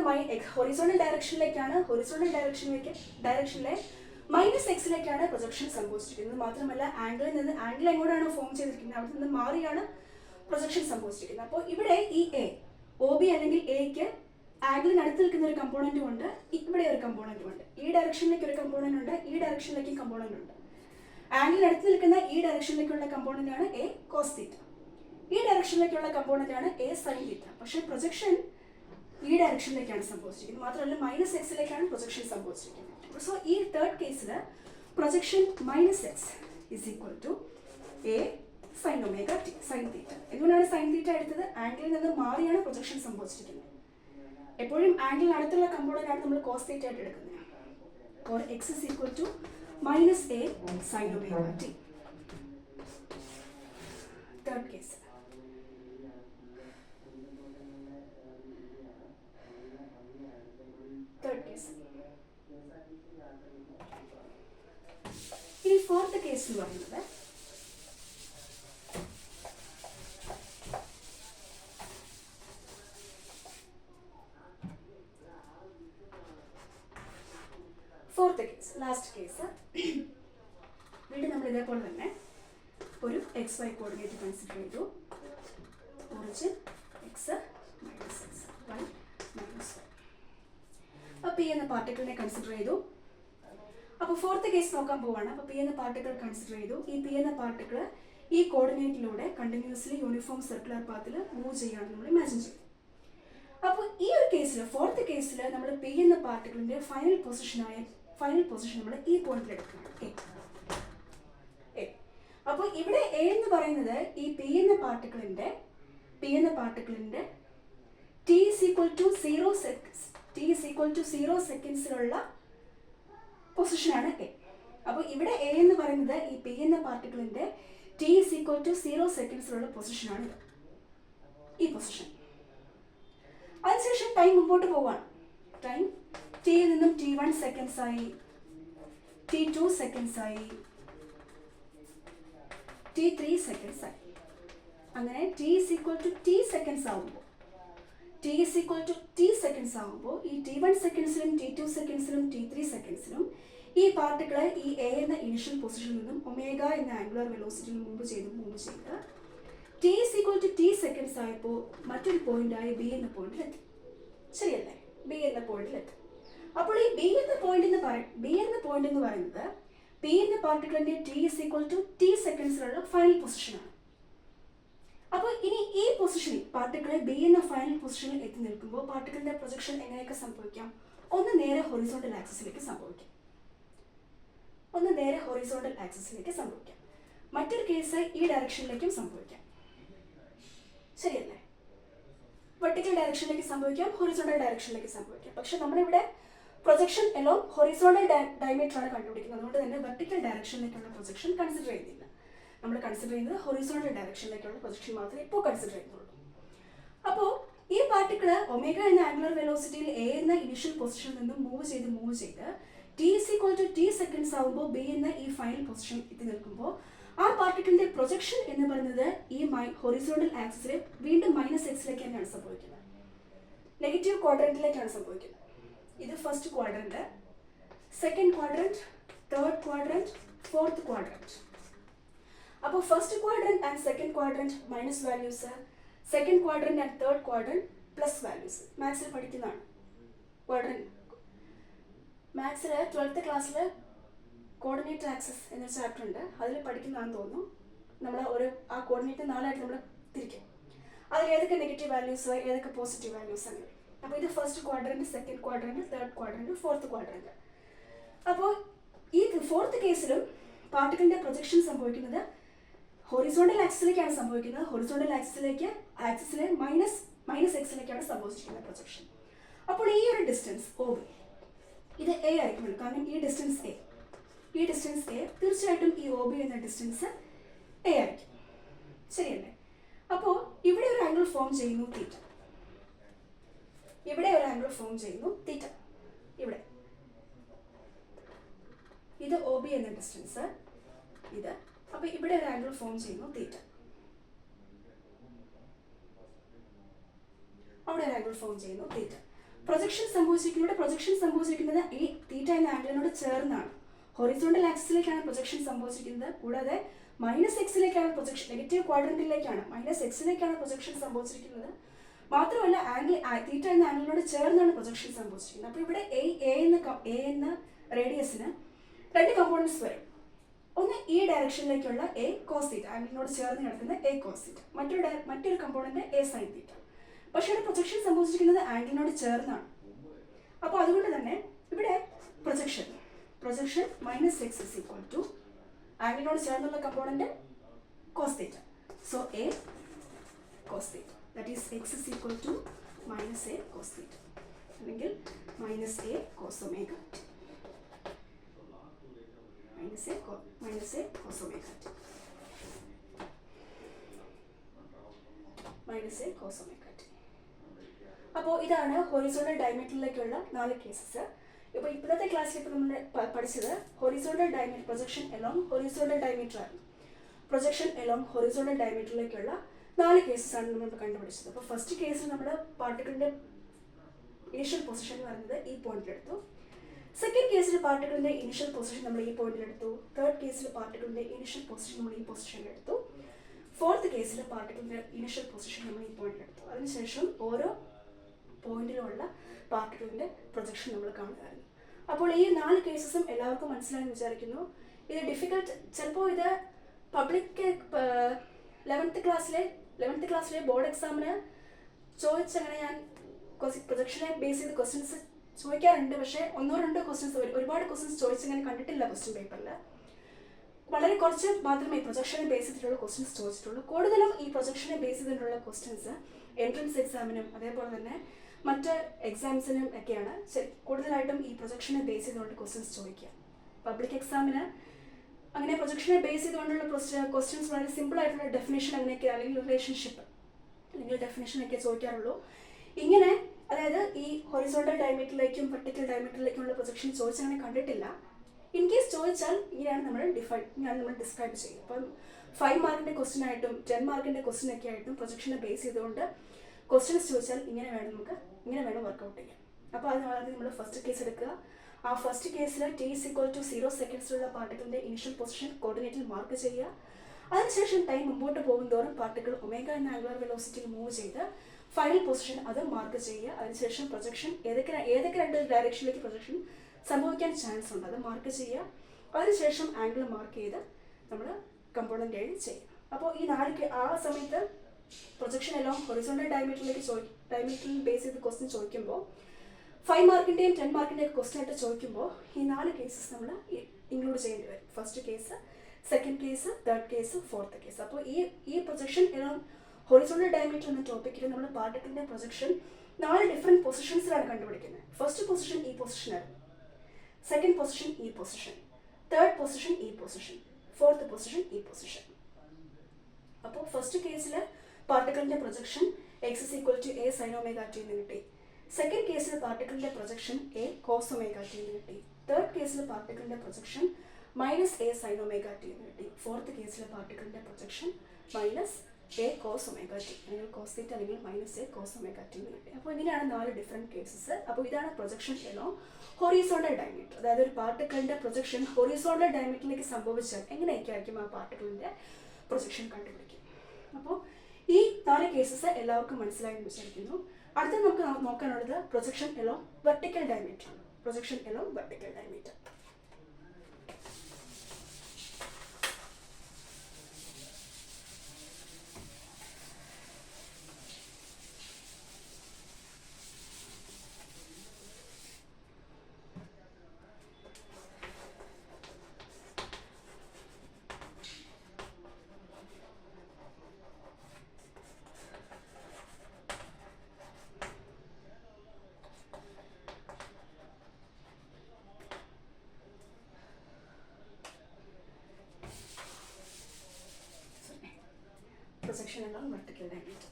ഹൊറിസോണ്ടൽ ഡയറക്ഷനിലേക്കാണ്. ഹൊറിസോണ്ടൽ ഡയറക്ഷനിലെ -xലേക്കാണ് പ്രൊജക്ഷൻ സംഭവിച്ചിരിക്കുന്നത്. മാത്രമല്ല ആംഗിൾ എങ്ങോട്ടാണ് ഫോം ചെയ്തിരിക്കുന്നത് അവിടെ നിന്ന് മാറിയാണ് പ്രൊജക്ഷൻ സംഭവിച്ചിരിക്കുന്നത്. അപ്പോൾ ഇവിടെ ഈ എ, ഒ ബി അല്ലെങ്കിൽ എക്ക് ആംഗിളിനടുത്ത് നിൽക്കുന്ന ഒരു കമ്പോണന്റും ഉണ്ട്, ഇവിടെ ഒരു കമ്പോണന്റും ഉണ്ട്. ഈ ഡയറക്ഷനിലേക്ക് ഒരു കമ്പോണന്റ് ഉണ്ട്, ഈ ഡയറക്ഷനിലേക്കും കമ്പോണന്റ് ഉണ്ട്. ആംഗിളിനടുത്ത് നിൽക്കുന്ന ഈ ഡയറക്ഷനിലേക്കുള്ള കമ്പോണന്റ് ആണ് എ കോസ് തീറ്റ, ഈ ഡയറക്ഷനിലേക്കുള്ള കമ്പോണന്റ് ആണ് എ സൈൻ തീറ്റ. പക്ഷേ പ്രൊജക്ഷൻ ഈ ഡയറക്ഷനിലേക്കാണ് സംഭവിച്ചിരിക്കുന്നത്. മാത്രമല്ല -xലേക്കാണ് പ്രൊജക്ഷൻ സംഭവിച്ചിരിക്കുന്നത്. സോ ഈ തേർഡ് കേസിൽ projection -x = a sin omega t, sin theta. എന്തുകൊണ്ടാണ് sin theta എടുത്തത്? ആംഗിളിൽ നിന്ന് മാറിയാണ് പ്രൊജക്ഷൻ സംഭവിച്ചിരിക്കുന്നത്. എപ്പോഴും ആംഗിളിന് അടുത്തുള്ള കമ്പോണന്റ് ആണ് നമ്മൾ cos theta ആയിട്ട് എടുക്കുന്നത്. or x = -a sin omega t. Third case. ഇനി ഫോർത്ത് കേസ് എന്ന് പറയുന്നത് ലാസ്റ്റ് കേസ്. വീണ്ടും നമ്മൾ ഇതേപോലെ തന്നെ ഒരു XY കോർഡിനേറ്റ് കൺസിഡർ ചെയ്തു. Origin x -x y -y. അപ്പോൾ പി എന്ന പാർട്ടിക്കിളിനെ കൺസിഡർ ചെയ്തു. അപ്പോൾ ഫോർത്ത് കേസ് നോക്കാൻ പോവാണ്. അപ്പോൾ പി എന്ന പാർട്ടിക്കിൾ കൺസിഡർ ചെയ്തു. ഈ പി എന്ന പാർട്ടിക്കിൾ ഈ കോർഡിനേറ്റിലൂടെ കണ്ടിന്യൂസ്ലി യൂണിഫോം സർക്കുലർ പാത്തിൽ മൂവ് ചെയ്യുകയാണെന്ന് നമ്മൾ ഇമാജിൻ ചെയ്തു. അപ്പോൾ ഈ ഒരു കേസിൽ, ഫോർത്ത് കേസിൽ, നമ്മൾ പി എന്ന പാർട്ടിക്കിളിന്റെ ഫൈനൽ പൊസിഷൻ നമ്മൾ ഈ പോയിന്റിൽ എടുക്കുകയാണ്, എ. അപ്പോൾ ഇവിടെ എ എന്ന് എന്ന് പറയുന്നത് ഈ പി എന്ന പാർട്ടിക്കിളിൻ്റെ ടി ഈസ് ഈക്വൽ ടു 0 സെക്കൻഡ്സിലുള്ള പൊസിഷനാണ് എ. അപ്പോൾ ഇവിടെ എ എന്ന് പറയുന്നത് ഈ പി എന്ന പാർട്ടിക്കിളിൻ്റെ ടി ഈസ് ഈക്വൽ ടു 0 സെക്കൻഡ്സിലുള്ള പൊസിഷനാണ് ഇത്, ഈ പൊസിഷൻ. അതിനുശേഷം ടൈം മുമ്പോട്ട് പോവാണ്. ടൈം ടിയിൽ നിന്നും T1 സെക്കൻഡ്സ് ആയി, T2 സെക്കൻഡ്സ് ആയി, T3 സെക്കൻഡ്സ് ആയി. അങ്ങനെ T is equal to T seconds ആകുമ്പോൾ ഈ T1 സെക്കൻഡ്സിലും T2 സെക്കൻഡ്സിലും T3 സെക്കൻഡ്സിലും ഈ പാർട്ടിക്കിള് ഈ എ എന്ന ഇനിഷ്യൽ പൊസിഷനിൽ നിന്നും ഒമേഗ എന്ന ആംഗുലർ വെലോസിറ്റിയിൽ മൂവ് ചെയ്ത് T is equal to T seconds ആയപ്പോൾ മറ്റൊരു പോയിന്റായ ബി എന്ന പോയിന്റിലെത്തി. ശരിയല്ലേ? ബി എന്ന പോയിന്റിലെത്തി. അപ്പോൾ ഈ ബി എന്ന പോയിന്റ് എന്ന് പറയുന്നത് പി എന്ന പാർട്ടിക്കിളിന്റെ T is equal to T സെക്കൻഡ്സിലുള്ള ഫൈനൽ പൊസിഷനാണ്. അപ്പോൾ ഇനി ഈ പൊസിഷനിൽ പാർട്ടിക്കിളെ ബി എന്ന ഫൈനൽ പൊസിഷനിൽ എത്തി നിൽക്കുമ്പോൾ പാർട്ടിക്കിളിന്റെ പ്രൊജക്ഷൻ എങ്ങനെയൊക്കെ സംഭവിക്കാം? ഒന്ന് നേരെ ഹൊറിസോണ്ടൽ ആക്സിസിലേക്ക് സംഭവിക്കാം. മറ്റൊരു കേസ് ഈ ഡയറക്ഷനിലേക്കും സംഭവിക്കാം. ശരിയല്ലേ? വെർട്ടിക്കൽ ഡയറക്ഷനിലേക്ക് സംഭവിക്കാം, ഹൊറിസോണ്ടൽ ഡയറക്ഷനിലേക്ക് സംഭവിക്കാം. പക്ഷെ നമ്മളിവിടെ പ്രൊജക്ഷൻ എലോങ് ഹൊറിസോണ്ടൽ ഡയമീറ്റർ ആണ് കണ്ടുപിടിക്കുന്നത്. അതുകൊണ്ട് തന്നെ വെർട്ടിക്കൽ ഡയറക്ഷനിലേക്കുള്ള പ്രൊജക്ഷൻ കൺസിഡർ ചെയ്യുന്നില്ല. നമ്മൾ കൺസിഡർ ചെയ്യുന്നത് ഹൊറിസോണ്ടൽ ഡയറക്ഷനിലേക്കുള്ള പ്രൊജക്ഷൻ മാത്രമേ ഇപ്പോൾ കൺസിഡർ ചെയ്യുന്നുള്ളൂ. അപ്പോൾ ഈ പാർട്ടിക്കിള് ഒമേഗ എന്ന ആംഗുലർ വെലോസിറ്റിയിൽ എ എന്ന ഇനിഷ്യൽ പൊസിഷനിൽ നിന്നും മൂവ് ചെയ്ത് T is equal to T seconds ആകുമ്പോൾ ബി എന്ന ഈ ഫൈനൽ പൊസിഷൻ എത്തി നിൽക്കുമ്പോൾ ആ പാർട്ടിക്കിളിന്റെ പ്രൊജക്ഷൻ എന്ന് പറയുന്നത് ഈ ഹൊറിസോണ്ടൽ ആക്സിസിൽ വീണ്ടും -x തന്നെയാണ് സംഭവിക്കുന്നത്. നെഗറ്റീവ് ക്വാഡ്രന്റിലേക്കാണ് സംഭവിക്കുന്നത്. ഇത് first quadrant, second quadrant, third quadrant, fourth quadrant. അപ്പോൾ first quadrant and second quadrant minus values, second quadrant and third quadrant plus values. മാത്സിൽ പഠിക്കുന്നതാണ്. മാത്സിൽ 12th ക്ലാസ്സിൽ കോർഡിനേറ്റ് ആക്സസ് എന്നൊരു ചാപ്റ്റർ ഉണ്ട്, അതിൽ പഠിക്കുന്നതാണെന്ന് തോന്നുന്നു. നമ്മൾ ആ കോർഡിനേറ്റ് 4ആയിട്ട് നമ്മൾ തിരിക്കും. അതിൽ ഏതൊക്കെ നെഗറ്റീവ് വാല്യൂസ്, ഏതൊക്കെ പോസിറ്റീവ് വാല്യൂസ് അങ്ങനെ. അപ്പോൾ ഇത് first quadrant, second quadrant, third quadrant, fourth quadrant. അപ്പോൾ ഈ ഫോർത്ത് കേസിലും പാർട്ടിക്കിളിന്റെ പ്രൊജക്ഷൻ സംഭവിക്കുന്നത് ഹൊറിസോണ്ടൽ ആക്സിസിലേക്കാണ് സംഭവിക്കുന്നത്. ഹൊറിസോണ്ടൽ ആക്സിസിലെ -x സംഭവിച്ചിരിക്കുന്നത് പ്രൊജക്ഷൻ. അപ്പോൾ ഈ ഒരു ഡിസ്റ്റൻസ് OB ഇത് A ആയിരിക്കുമല്ലോ, കാരണം ഈ ഡിസ്റ്റൻസ് A തീർച്ചയായിട്ടും ഈ OB എന്ന ഡിസ്റ്റൻസ് A ആയിരിക്കും. ശരിയല്ലേ? അപ്പോൾ ഇവിടെ ഒരു ആംഗിൾ ഫോം ചെയ്യുന്നു തീറ്റ. ഇവിടെ ഇത് OB എന്ന ഡിസ്റ്റൻസ് ഇത്. അപ്പോൾ ഇവിടെ ഒരു ആംഗിൾ ഫോം ചെയ്യുന്നു തീറ്റ. അവിടെ ഒരു ആംഗിൾ ഫോം ചെയ്യുന്നു തീറ്റ. പ്രൊജക്ഷൻ സംഭവിച്ചിരിക്കുന്നത് ഈ തീറ്റ എന്ന ആംഗിളിനോട് ചേർന്നാണ്. ഹൊറിസോണ്ടൽ ആക്സിസിലേക്കാണ് പ്രൊജക്ഷൻ സംഭവിച്ചിരിക്കുന്നത്. കൂടാതെ -x പ്രൊജക്ഷൻ, നെഗറ്റീവ് ക്വാഡ്രന്റിലേക്കാണ് -x പ്രൊജക്ഷൻ സംഭവിച്ചിരിക്കുന്നത്. മാത്രമല്ല തീറ്റ എന്ന ആംഗിളിനോട് ചേർന്നാണ് പ്രൊജക്ഷൻ സംഭവിച്ചിരിക്കുന്നത്. അപ്പോൾ ഇവിടെ എ എന്ന റേഡിയസിന് രണ്ട് കമ്പോണൻസ് വരും. ഒന്ന് ഈ ഡയറക്ഷനിലേക്കുള്ള A cos θ, ആംഗിളിനോട് ചേർന്ന് കിടക്കുന്ന A cos θ. മറ്റൊരു കമ്പോണന്റ് A sin θ. പക്ഷേ ഇവിടെ പ്രൊജക്ഷൻ സംഭവിച്ചിരിക്കുന്നത് ആംഗിളിനോട് ചേർന്നാണ്. അപ്പോൾ അതുകൊണ്ട് തന്നെ ഇവിടെ projection -x is equal to ആംഗിളിനോട് ചേർന്നുള്ള component cos θ. So A cos θ, that is x is equal to -a cos θ, അല്ലെങ്കിൽ -a cos omega t. -a cos omega t. അപ്പോൾ ഇതാണ് ഹൊറിസോണ്ടൽ ഡയമീറ്ററിലേക്കുള്ള 4 കേസസ്. ഇപ്പോൾ ഇപ്പോഴത്തെ ക്ലാസ്സിൽ ഇപ്പോൾ നമ്മൾ പഠിച്ചത് horizontal diameter, projection along horizontal diameter ആണ്. പ്രൊജക്ഷൻ എലോങ് ഹൊറിസോണ്ടൽ ഡയമീറ്ററിലേക്കുള്ള 4 കേസസ് ആണ് നമ്മൾ കണ്ടുപിടിച്ചത്. അപ്പോൾ ഫസ്റ്റ് കേസിൽ നമ്മൾ പാർട്ടിക്കിളിന്റെ ഇനിഷ്യൽ പൊസിഷൻ എന്ന് പറയുന്നത് ഈ പോയിന്റിലെടുത്തു. സെക്കൻഡ് കേസിൽ പാർട്ടിക്കിളിന്റെ ഇനിഷ്യൽ പൊസിഷൻ നമ്മൾ ഈ പോയിന്റിലെടുത്തു. തേർഡ് കേസിൽ പാർട്ടിക്കിളിന്റെ ഇനിഷ്യൽ പൊസിഷൻ നമ്മൾ ഈ പൊസിഷനിലെടുത്തു. ഫോർത്ത് കേസിൽ പാർട്ടിക്കിളിന്റെ ഇനിഷ്യൽ പൊസിഷൻ നമ്മൾ ഈ പോയിന്റിലെടുത്തു. അതിനുശേഷം ഓരോ പോയിന്റിലുള്ള പാർട്ടിക്കിളിന്റെ പ്രൊജക്ഷൻ നമ്മൾ കാണുകയായിരുന്നു. അപ്പോൾ ഈ 4 കേസസും എല്ലാവർക്കും മനസ്സിലായെന്ന് വിചാരിക്കുന്നു. ഇത് ഡിഫിക്കൽട്ട്, ചിലപ്പോൾ ഇത് പബ്ലിക് 11th ക്ലാസ്സിലെ ബോർഡ് എക്സാമിന് ചോദിച്ചങ്ങനെ ഞാൻ പ്രൊജക്ഷനെ ബേസ് ചെയ്ത് ക്വസ്റ്റ്യൻസ് ചോദിക്കാറുണ്ട്. പക്ഷേ 1-2 ക്വസ്റ്റ്യൻസ്, ഒരുപാട് ക്വസ്റ്റ്യൻസ് ചോദിച്ചങ്ങനെ കണ്ടിട്ടില്ല ക്വസ്റ്റ്യൻ പേപ്പറിൽ. വളരെ കുറച്ച് മാത്രമേ പ്രൊജക്ഷനെ ബേസ് ചെയ്തിട്ടുള്ള ക്വസ്റ്റ്യൻസ് ചോദിച്ചിട്ടുള്ളൂ. കൂടുതലും ഈ പ്രൊജക്ഷനെ ബേസ് ചെയ്തിട്ടുള്ള ക്വസ്റ്റ്യൻസ് എൻട്രൻസ് എക്സാമിനും അതേപോലെ തന്നെ മറ്റ് എക്സാംസിനും ഒക്കെയാണ് കൂടുതലായിട്ടും ഈ പ്രൊജക്ഷനെ ബേസ് ചെയ്തുകൊണ്ട് ക്വസ്റ്റ്യൻസ് ചോദിക്കുക. പബ്ലിക് എക്സാമിന് അങ്ങനെ പ്രൊജക്ഷനെ ബേസ് ചെയ്തുകൊണ്ടുള്ള ക്വസ്റ്റ്യൻസ് വളരെ സിമ്പിൾ ആയിട്ടുള്ള ഡെഫിനേഷൻ അങ്ങനെയൊക്കെ അല്ലെങ്കിൽ റിലേഷൻഷിപ്പ് അല്ലെങ്കിൽ ഡെഫിനേഷനൊക്കെ ചോദിക്കാറുള്ളൂ. ഇങ്ങനെ അതായത് ഈ ഹൊറിസോണ്ടൽ ഡയമീറ്ററിലേക്കും വെർട്ടിക്കൽ ഡയമീറ്ററിലേക്കുമുള്ള പ്രൊജക്ഷൻ ചോദിച്ചങ്ങനെ കണ്ടിട്ടില്ല. ഇൻ കേസ് ചോദിച്ചാൽ ഇങ്ങനെയാണ് നമ്മൾ ഡിസ്ക്രൈബ് ചെയ്യുക. അപ്പം 5 മാർക്കിൻ്റെ ക്വസ്റ്റ്യൻ ആയിട്ടും 10 മാർക്കിൻ്റെ ക്വസ്റ്റ്യൻ ഒക്കെ ആയിട്ടും പ്രൊജക്ഷനെ ബേസ് ചെയ്തുകൊണ്ട് ക്വസ്റ്റ്യൻസ് ചോദിച്ചാൽ ഇങ്ങനെ വേണം വർക്കൗട്ട് ചെയ്യാം. അപ്പോൾ അതിന് നമ്മൾ ഫസ്റ്റ് കേസ് എടുക്കുക. ആ ഫസ്റ്റ് കേസിൽ t=0 സെക്കൻഡ്സിലുള്ള പാർട്ടിക്കിളിൻ്റെ ഇനിഷ്യൽ പൊസിഷൻ കോർഡിനേറ്റിൽ മാർക്ക് ചെയ്യുക. അതിനുശേഷം ടൈം മുമ്പോട്ട് പോകുന്തോറും പാർട്ടിക്കിൾ ഒമേഗ എന്ന ആംഗുലർ വെലോസിറ്റിയിൽ മൂവ് ചെയ്ത് ഫൈനൽ പൊസിഷൻ അത് മാർക്ക് ചെയ്യുക. അതിനുശേഷം പ്രൊജക്ഷൻ ഏതൊക്കെ 2 ഡയറക്ഷനിലേക്ക് പ്രൊജക്ഷൻ സംഭവിക്കാൻ ചാൻസ് ഉണ്ട് അത് മാർക്ക് ചെയ്യുക. അതിനുശേഷം ആംഗിൾ മാർക്ക് ചെയ്ത് നമ്മൾ കമ്പോണൻ്റ് എഴുതി ചെയ്യുക. അപ്പോൾ ഈ 4 ആ സമയത്ത് പ്രൊജക്ഷൻ എല്ലാം ഹൊറിസോണ്ടൽ ഡയമീറ്ററിൽ ബേസ് ചെയ്ത് ക്വസ്റ്റ്യൻ ചോദിക്കുമ്പോൾ 5 മാർക്കിൻ്റെയും 10 മാർക്കിൻ്റെയും ക്വസ്റ്റ്യൻ ആയിട്ട് ചോദിക്കുമ്പോൾ ഈ 4 കേസസ് നമ്മൾ ഇൻക്ലൂഡ് ചെയ്യേണ്ടി വരും. First case, second case, third case, fourth case. അപ്പോൾ ഈ പ്രൊജക്ഷൻ എല്ലാം ഹൊറിസോണ്ടൽ ഡയമീറ്റർ എന്ന ടോപ്പിക്കിൽ നമ്മൾ പാർട്ടിക്കിളിൻ്റെ പ്രൊജക്ഷൻ 4 ഡിഫറെൻറ്റ് പൊസിഷൻസിലാണ് കണ്ടുപിടിക്കുന്നത്. ഫസ്റ്റ് പൊസിഷൻ ഈ പൊസിഷനായിരുന്നു, സെക്കൻഡ് പൊസിഷൻ ഈ പൊസിഷൻ, തേർഡ് പൊസിഷൻ ഈ പൊസിഷൻ, ഫോർത്ത് പൊസിഷൻ ഈ പൊസിഷൻ. അപ്പോൾ ഫസ്റ്റ് കേസിൽ പാർട്ടിക്കിളിൻ്റെ പ്രൊജക്ഷൻ x=a sin ωt എന്ന് കിട്ടി. സെക്കൻഡ് കേസിൽ പാർട്ടിക്കിളിൻ്റെ പ്രൊജക്ഷൻ a cos ωt എന്ന് കിട്ടി. തേർഡ് കേസിൽ പാർട്ടിക്കിളിൻ്റെ പ്രൊജക്ഷൻ -a sin ωt എന്ന് കിട്ടി. ഫോർത്ത് കേസിൽ പാർട്ടിക്കിളിൻ്റെ പ്രൊജക്ഷൻ -a cos ωt അല്ലെങ്കിൽ cos θ അല്ലെങ്കിൽ -a cos ωt എന്ന് കിട്ടി. അപ്പോൾ ഇങ്ങനെയാണ് 4 ഡിഫറെൻറ്റ് കേസസ്. അപ്പോൾ ഇതാണ് പ്രൊജക്ഷൻ എലോങ് ഹൊറിസോണ്ടൽ ഡയമീറ്റർ. അതായത് ഒരു പാർട്ടിക്കിളിൻ്റെ പ്രൊജക്ഷൻ ഹൊറിസോണ്ടൽ ഡയമീറ്ററിലേക്ക് സംഭവിച്ചാൽ എങ്ങനെയൊക്കെ ആയിരിക്കും ആ പാർട്ടിക്കിളിൻ്റെ പ്രൊജക്ഷൻ കണ്ടുപിടിക്കും. അപ്പോൾ ഈ 4 കേസസ് എല്ലാവർക്കും മനസ്സിലായെന്ന് വിചാരിക്കുന്നു. അടുത്ത നമുക്ക് നോക്കാനുള്ളത് പ്രൊജക്ഷൻ എലോങ് വെർട്ടിക്കൽ ഡയമീറ്റർ ആണ്. Projection along vertical diameter. Projection along vertical diameter.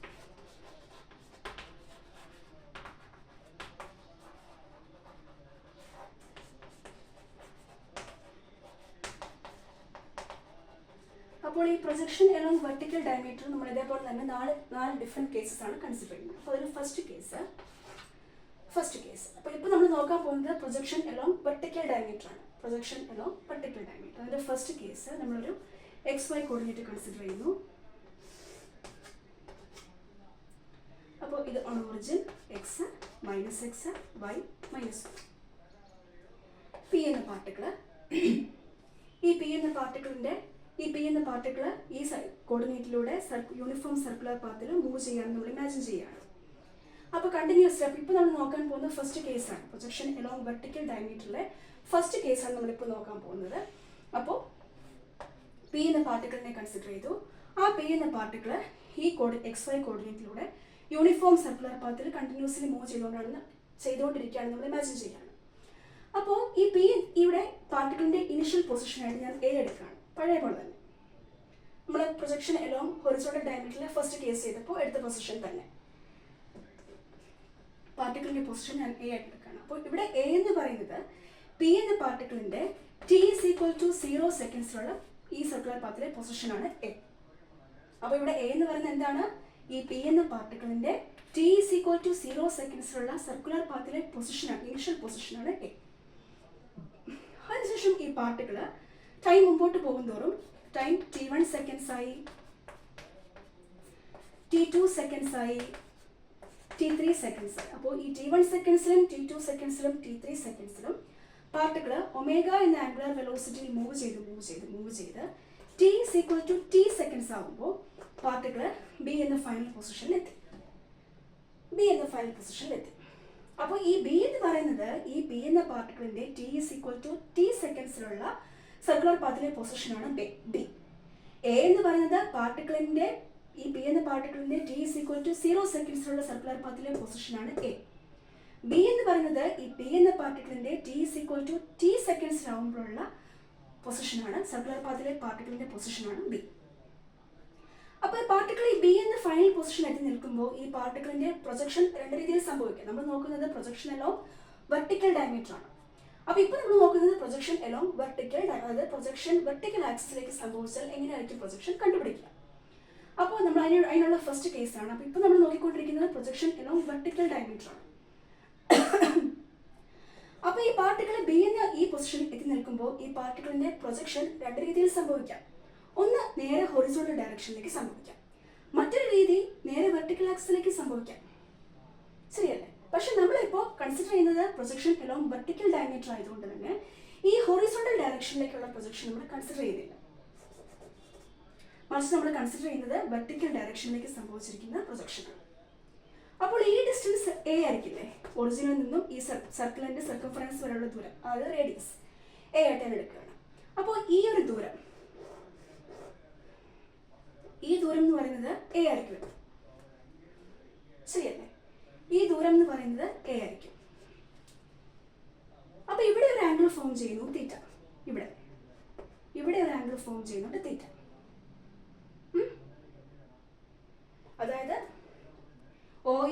അപ്പോൾ ഈ പ്രൊജക്ഷൻ എലോങ് വെർട്ടിക്കൽ ഡയമീറ്റർ നമ്മൾ ഇതേപോലെ തന്നെ 4 ഡിഫറെൻറ്റ് കേസസ് ആണ് കൺസിഡർ ചെയ്യുന്നത്. അപ്പോൾ ഒരു ഫസ്റ്റ് കേസ്. അപ്പോൾ ഇപ്പോൾ നമ്മൾ നോക്കാൻ പോകുന്നത് പ്രൊജക്ഷൻ എലോങ് വെർട്ടിക്കൽ ഡയമീറ്റർ ആണ്. Projection along vertical diameter. അതിൻ്റെ ഫസ്റ്റ് കേസ് നമ്മളൊരു XY കോർഡിനേറ്റ് കൺസിഡർ ചെയ്യുന്നു. അപ്പോൾ ഇത് on origin x -x y -1. P എന്ന പാർട്ടിക്കിള് ഈ P എന്ന പാർട്ടിക്കിള് ഈ കോർഡിനേറ്റിലൂടെ യൂണിഫോം സർക്കുലർ പാത്തിൽ മൂവ് ചെയ്യാൻ നമ്മൾ ഇമാജിൻ ചെയ്യുകയാണ്. അപ്പോൾ കണ്ടിന്യൂസ് സ്റ്റെപ്പ് ഇപ്പോൾ നമ്മൾ നോക്കാൻ പോകുന്നത് ഫസ്റ്റ് കേസാണ്. പ്രൊജക്ഷൻ എലോങ് വെർട്ടിക്കൽ ഡയമീറ്ററിലെ ഫസ്റ്റ് കേസാണ് നമ്മളിപ്പോൾ നോക്കാൻ പോകുന്നത്. അപ്പോൾ P എന്ന പാർട്ടിക്കിളിനെ കൺസിഡർ ചെയ്തു. ആ P എന്ന പാർട്ടിക്കിള് ഈ XY കോർഡിനേറ്റിലൂടെ യൂണിഫോം സർക്കുലർ പാത്തിൽ കണ്ടിന്യൂസ്ലി മൂവ് ചെയ്തുകൊണ്ടിരിക്കുകയാണ് നമ്മൾ ഇമാജിൻ ചെയ്യുകയാണ്. അപ്പോൾ ഈ P ഇവിടെ പാർട്ടിക്കിളിൻ്റെ ഇനിഷ്യൽ പൊസിഷനായിട്ട് ഞാൻ A എടുക്കുകയാണ്. പഴയ പോലെ തന്നെ നമ്മൾ പ്രൊജക്ഷൻ എലോങ് ഹൊറിസോണ്ടൽ ഡയമീറ്ററിലെ ഫസ്റ്റ് കേസ് ചെയ്തപ്പോൾ എടുത്ത പൊസിഷൻ തന്നെ പാർട്ടിക്കിളിൻ്റെ പൊസിഷൻ ഞാൻ A ആയിട്ട് എടുക്കുകയാണ്. അപ്പോൾ ഇവിടെ A എന്ന് പറയുന്നത് P എന്ന പാർട്ടിക്കിളിൻ്റെ t=0 സെക്കൻഡ്സിലുള്ള ഈ സർക്കുലർ പാത്തിലെ പൊസിഷനാണ് A. അപ്പോൾ ഇവിടെ A എന്ന് പറയുന്നത് എന്താണ്? ഈ P എന്ന പാർട്ടിക്കിളിൻ്റെ t=0 സെക്കൻഡ്സിലുള്ള സർക്കുലർ പാത്തിലെ പൊസിഷനാണ്, ഇനിഷ്യൽ പൊസിഷനാണ് A. അതിനുശേഷം ഈ പാർട്ടിക്കിള് ടൈം മുമ്പോട്ട് പോകുന്തോറും ടൈം t1 സെക്കൻഡ്സ് ആയി, t2 സെക്കൻഡ്സ് ആയി, t3 സെക്കൻഡ്സ് ആയി. അപ്പോൾ ഈ t1 സെക്കൻഡ്സിലും t2 സെക്കൻഡ്സിലും t3 സെക്കൻഡ്സിലും പാർട്ടിക്കിള് ഒമേഗ എന്ന ആംഗുലർ വെലോസിറ്റിയിൽ മൂവ് ചെയ്ത് t സെക്കൻഡ്സ് ആകുമ്പോൾ പാർട്ടിക്കിള് B എന്ന ഫൈനൽ പൊസിഷനിൽ എത്തി. അപ്പോൾ ഈ B എന്ന് പറയുന്നത് ഈ P എന്ന പാർട്ടിക്കിളിൻ്റെ t സെക്കൻഡ്സിലുള്ള സർക്കുലർ പാത്തിലെ പൊസിഷനാണ് ബി. എ എന്ന് പറയുന്നത് പാർട്ടിക്കിളിന്റെ ഈ ബി എന്ന പാർട്ടിക്കിളിന്റെ ടി ഈസ് ഈക്വൽ ടു 0 സെക്കൻഡ്സിലുള്ള സർക്കുലർ പാത്തിലെ പൊസിഷനാണ് എ. ബി എന്ന് പറയുന്നത് ഈ ബി എന്ന പാർട്ടിക്കിളിന്റെ T is equal to T seconds ആകുമ്പോഴുള്ള പൊസിഷനാണ്, സർക്കുലർ പാത്തിലെ പാർട്ടിക്കിളിന്റെ പൊസിഷനാണ് ബി. അപ്പോൾ പാർട്ടിക്കിൾ ഈ ബി എന്ന ഫൈനൽ പൊസിഷൻ എത്തി നിൽക്കുമ്പോൾ ഈ പാർട്ടിക്കിളിന്റെ പ്രൊജക്ഷൻ രണ്ട് രീതിയിൽ സംഭവിക്കാം. നമ്മൾ നോക്കുന്നത് പ്രൊജക്ഷൻ അലോങ് വെർട്ടിക്കൽ ഡയമീറ്റർ ആണ്. അപ്പോൾ ഇപ്പോൾ നമ്മൾ നോക്കുന്നത് പ്രൊജക്ഷൻ അലോങ് വെർട്ടിക്കൽ, അതായത് പ്രൊജക്ഷൻ വെർട്ടിക്കൽ ആക്സിസിലേക്ക് സംഭവിച്ചാൽ എങ്ങനെയായിരിക്കും പ്രൊജക്ഷൻ കണ്ടുപിടിക്കുക. അപ്പോൾ നമ്മൾ അതിനുള്ള ഫസ്റ്റ് കേസാണ്. അപ്പോൾ ഇപ്പോൾ നമ്മൾ നോക്കിക്കൊണ്ടിരിക്കുന്നത് പ്രൊജക്ഷൻ അലോങ് വെർട്ടിക്കൽ ഡയമീറ്റർ ആണ്. അപ്പോൾ ഈ പാർട്ടിക്കിൾ ബി എന്ന ഈ പൊസിഷനിൽ എത്തി നിൽക്കുമ്പോൾ ഈ പാർട്ടിക്കിളിന്റെ പ്രൊജക്ഷൻ രണ്ട് രീതിയിൽ സംഭവിക്കാം. ഒന്ന് നേരെ ഹൊറിസോണ്ടൽ ഡയറക്ഷനിലേക്ക് സംഭവിക്കാം, മറ്റൊരു രീതി നേരെ വെർട്ടിക്കൽ ആക്സിസിലേക്ക് സംഭവിക്കാം. ശരിയല്ലേ? പക്ഷെ നമ്മളിപ്പോൾ കൺസിഡർ ചെയ്യുന്നത് പ്രൊജക്ഷൻ അലോങ് വെർട്ടിക്കൽ ഡയമീറ്റർ ആയതുകൊണ്ട് തന്നെ ഈ ഹൊറിസോണ്ടൽ ഡയറക്ഷനിലേക്കുള്ള പ്രൊജക്ഷൻ നമ്മൾ കൺസിഡർ ചെയ്യുന്നില്ല. മറിച്ച് നമ്മൾ കൺസിഡർ ചെയ്യുന്നത് വെർട്ടിക്കൽ ഡയറക്ഷനിലേക്ക് സംഭവിച്ചിരിക്കുന്ന പ്രൊജക്ഷനാണ്. അപ്പോൾ ഈ ഡിസ്റ്റൻസ് എ ആയിരിക്കില്ലേ, ഒറിജിനിൽ നിന്നും ഈ സർക്കിളിന്റെ സർക്കംഫറൻസ് വരെയുള്ള ദൂരം, അതായത് റേഡിയസ് എ ആയിട്ട് ഞാൻ എടുക്കുകയാണ്. അപ്പോൾ ഈ ഒരു ദൂരം, ഈ ദൂരം എന്ന് പറയുന്നത് എ ആയിരിക്കും. ശരിയല്ലേ? ഈ ദൂരം എന്ന് പറയുന്നത് എ ആയിരിക്കും. അപ്പൊ ഇവിടെ ഒരു ആംഗിൾ ഫോം ചെയ്യുന്നു തീറ്റ, ഇവിടെ ഒരു ആംഗിൾ ഫോം ചെയ്യുന്നുണ്ട് തീറ്റ. അതായത്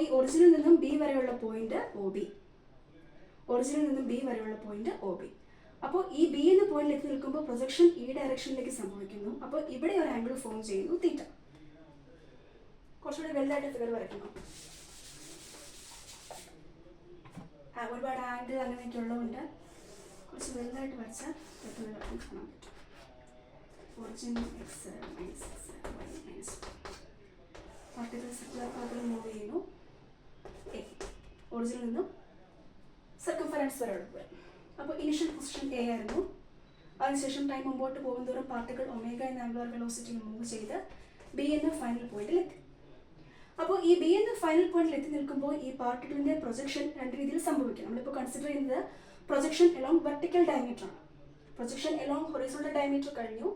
ഈ ഒറിജിനിൽ നിന്നും ബി വരെയുള്ള പോയിന്റ് ഒ ബി, ഒറിജിനിൽ നിന്നും ബി വരെയുള്ള പോയിന്റ് ഒ ബി. അപ്പോൾ ഈ ബി എന്ന പോയിന്റിൽ എത്തി നിൽക്കുമ്പോൾ പ്രൊജക്ഷൻ ഈ ഡയറക്ഷനിലേക്ക് സംഭവിക്കുന്നു. അപ്പോൾ ഇവിടെ ഒരു ആംഗിൾ ഫോം ചെയ്യുന്നു തീറ്റ. കുറച്ചുകൂടി വലുതായിട്ട് ഫിഗർ വരയ്ക്കണം. ഒരുപാട് ആംഗിൾ അങ്ങനെയൊക്കെ ഉള്ളതുകൊണ്ട് കുറച്ച് വലുതായിട്ട് വരച്ചാൽ പെട്ടെന്ന് കാണാൻ പറ്റും. Origin X minus X Y minus particle circular പാത്തിൽ മൂവ് ചെയ്യുന്നു. എ ഒറിജിനിൽ നിന്നും സർക്കംഫറൻസ് വരെയുള്ള ദൂരം. അപ്പോൾ ഇനിഷ്യൽ പൊസിഷൻ എ ആയിരുന്നു. അതിനുശേഷം ടൈം മുമ്പോട്ട് പോകുന്തോറും പാർട്ടിക്കിൾ ഒമേഗ എന്ന ആംഗുലർ വെലോസിറ്റിയിൽ മൂവ് ചെയ്ത് ബി എന്ന ഫൈനൽ പോയിന്റിൽ എത്തി. അപ്പോൾ ഈ ബി എന്ന ഫൈനൽ പോയിന്റിൽ എത്തി നിൽക്കുമ്പോൾ ഈ പാർട്ടിക്കിളിന്റെ പ്രൊജക്ഷൻ രണ്ട് രീതിയിൽ സംഭവിക്കും. നമ്മളിപ്പോൾ കൺസിഡർ ചെയ്യുന്നത് പ്രൊജക്ഷൻ അലോങ് വെർട്ടിക്കൽ ഡയമീറ്റർ ആണ്. പ്രൊജക്ഷൻ അലോങ് ഹൊറിസോണ്ടൽ ഡയമീറ്റർ കഴിഞ്ഞു.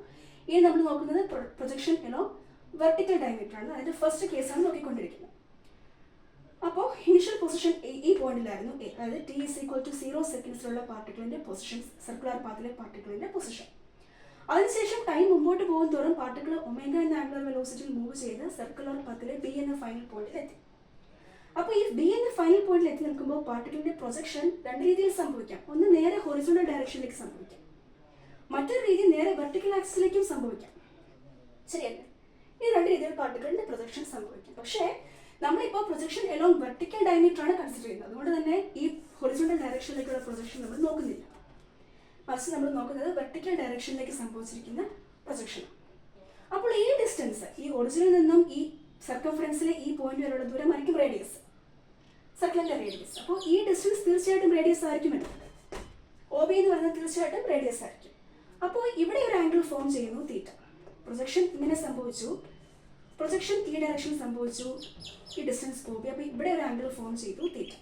ഇനി നമ്മൾ നോക്കുന്നത് പ്രൊജക്ഷൻ അലോങ് വെർട്ടിക്കൽ ഡയമീറ്റർ ആണ്. അതിന്റെ ഫസ്റ്റ് കേസാണ് നോക്കിക്കൊണ്ടിരിക്കുന്നത്. അപ്പോൾ ഇനിഷ്യൽ പൊസിഷൻ ഈ പോയിന്റിലായിരുന്നു എ, അതായത് ടി ഈസ് ഈക്വൽ ടു 0 സെക്കൻഡ്സിലുള്ള പാർട്ടിക്കിളിന്റെ പൊസിഷൻ, സർക്കുലർ പാത്തിലെ പാർട്ടിക്കിളിന്റെ പൊസിഷൻ. അതിനുശേഷം ടൈം മുമ്പോട്ട് പോകുന്തോറും പാർട്ടിക്കിൾ ഒമേഗ എന്ന ആംഗുലർ വെലോസിറ്റിയിൽ മൂവ് ചെയ്ത് സർക്കുലർ പാത്തിലെ ബി എന്ന ഫൈനൽ പോയിന്റിൽ എത്തി. അപ്പോൾ ഈ ബി എന്ന ഫൈനൽ പോയിന്റിൽ എത്തി നിൽക്കുമ്പോൾ പാർട്ടിക്കിളിന്റെ പ്രൊജക്ഷൻ രണ്ട് രീതിയിൽ സംഭവിക്കാം. ഒന്ന് നേരെ ഹൊറിസോണ്ടൽ ഡയറക്ഷനിലേക്ക് സംഭവിക്കാം, മറ്റൊരു രീതി നേരെ വെർട്ടിക്കൽ ആക്സിസിലേക്കും സംഭവിക്കാം. ശരിയല്ലേ? ഈ രണ്ട് രീതിയിൽ പാർട്ടിക്കിളിന്റെ പ്രൊജക്ഷൻ സംഭവിക്കും. പക്ഷേ നമ്മളിപ്പോൾ പ്രൊജക്ഷൻ അലോങ് വെർട്ടിക്കൽ ഡയമീറ്റർ ആണ് കൺസിഡർ ചെയ്യുന്നത്. അതുകൊണ്ട് തന്നെ ഈ ഹൊറിസോണ്ടൽ ഡയറക്ഷനിലേക്കുള്ള പ്രൊജക്ഷൻ നമ്മൾ നോക്കുന്നില്ല. മറിച്ച് നമ്മൾ നോക്കുന്നത് വെർട്ടിക്കൽ ഡയറക്ഷനിലേക്ക് സംഭവിച്ചിരിക്കുന്ന പ്രൊജക്ഷൻ. അപ്പോൾ ഈ ഡിസ്റ്റൻസ്, ഈ ഒറിജിനിൽ നിന്നും ഈ സർക്കംഫറൻസിലെ ഈ പോയിന്റ് വരെയുള്ള ദൂരമായിരിക്കും റേഡിയസ്, സർക്കിളിന്റെ റേഡിയസ്. അപ്പോൾ ഈ ഡിസ്റ്റൻസ് തീർച്ചയായിട്ടും റേഡിയസ് ആയിരിക്കുമല്ലോ. ഒ ബി എന്ന് പറയുന്നത് തീർച്ചയായിട്ടും റേഡിയസ് ആയിരിക്കും. അപ്പോൾ ഇവിടെ ഒരു ആംഗിൾ ഫോം ചെയ്യുന്നു തീറ്റ. പ്രൊജക്ഷൻ ഇങ്ങനെ സംഭവിച്ചു, പ്രൊജക്ഷൻ ഈ ഡയറക്ഷൻ സംഭവിച്ചു, ഈ ഡിസ്റ്റൻസ് ഒ ബി. അപ്പോൾ ഇവിടെ ഒരു ആംഗിൾ ഫോം ചെയ്തു തീറ്റ.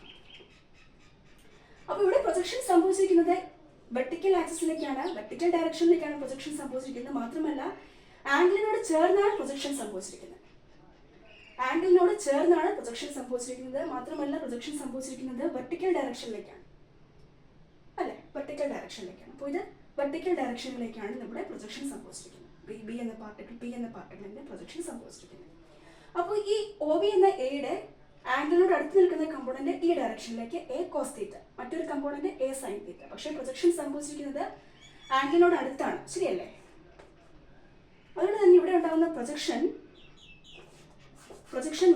അപ്പോൾ ഇവിടെ പ്രൊജക്ഷൻ സംഭവിച്ചിരിക്കുന്നത് വെർട്ടിക്കൽ ആക്സിസിലേക്കാണ്, വെർട്ടിക്കൽ ഡയറക്ഷനിലേക്കാണ് പ്രൊജക്ഷൻ സംഭവിച്ചിരിക്കുന്നത്. മാത്രമല്ല ആംഗിളിനോട് ചേർന്നാണ് പ്രൊജക്ഷൻ സംഭവിച്ചിരിക്കുന്നത്. ആംഗിളിനോട് ചേർന്നാണ് പ്രൊജക്ഷൻ സംഭവിച്ചിരിക്കുന്നത്. മാത്രമല്ല പ്രൊജക്ഷൻ സംഭവിച്ചിരിക്കുന്നത് വെർട്ടിക്കൽ ഡയറക്ഷനിലേക്കാണ്, അല്ലെ? വെർട്ടിക്കൽ ഡയറക്ഷനിലേക്കാണ്. അപ്പോൾ ഇത് വെർട്ടിക്കൽ ഡയറക്ഷനിലേക്കാണ് നമ്മുടെ പ്രൊജക്ഷൻ സംഭവിച്ചിരിക്കുന്നത്. ബി എന്ന പാർട്ടിക്കിളിന്റെ പ്രൊജക്ഷൻ സംഭവിച്ചിരിക്കുന്നത്. അപ്പോൾ ഈ ഒ ബി എന്ന എയുടെ ആംഗിളിനോട് അടുത്ത് നിൽക്കുന്ന കമ്പോണന്റ് ഈ ഡയറക്ഷനിലേക്ക് എ കോസ് തീറ്റ, മറ്റൊരു കമ്പോണന്റ് എ സൈൻ തീറ്റ. പക്ഷേ പ്രൊജക്ഷൻ സംഭവിച്ചിരിക്കുന്നത് ആംഗിളിനോട് അടുത്താണ്. ശരിയല്ലേ? അതുകൊണ്ട് തന്നെ ഇവിടെ ഉണ്ടാകുന്ന പ്രൊജക്ഷൻ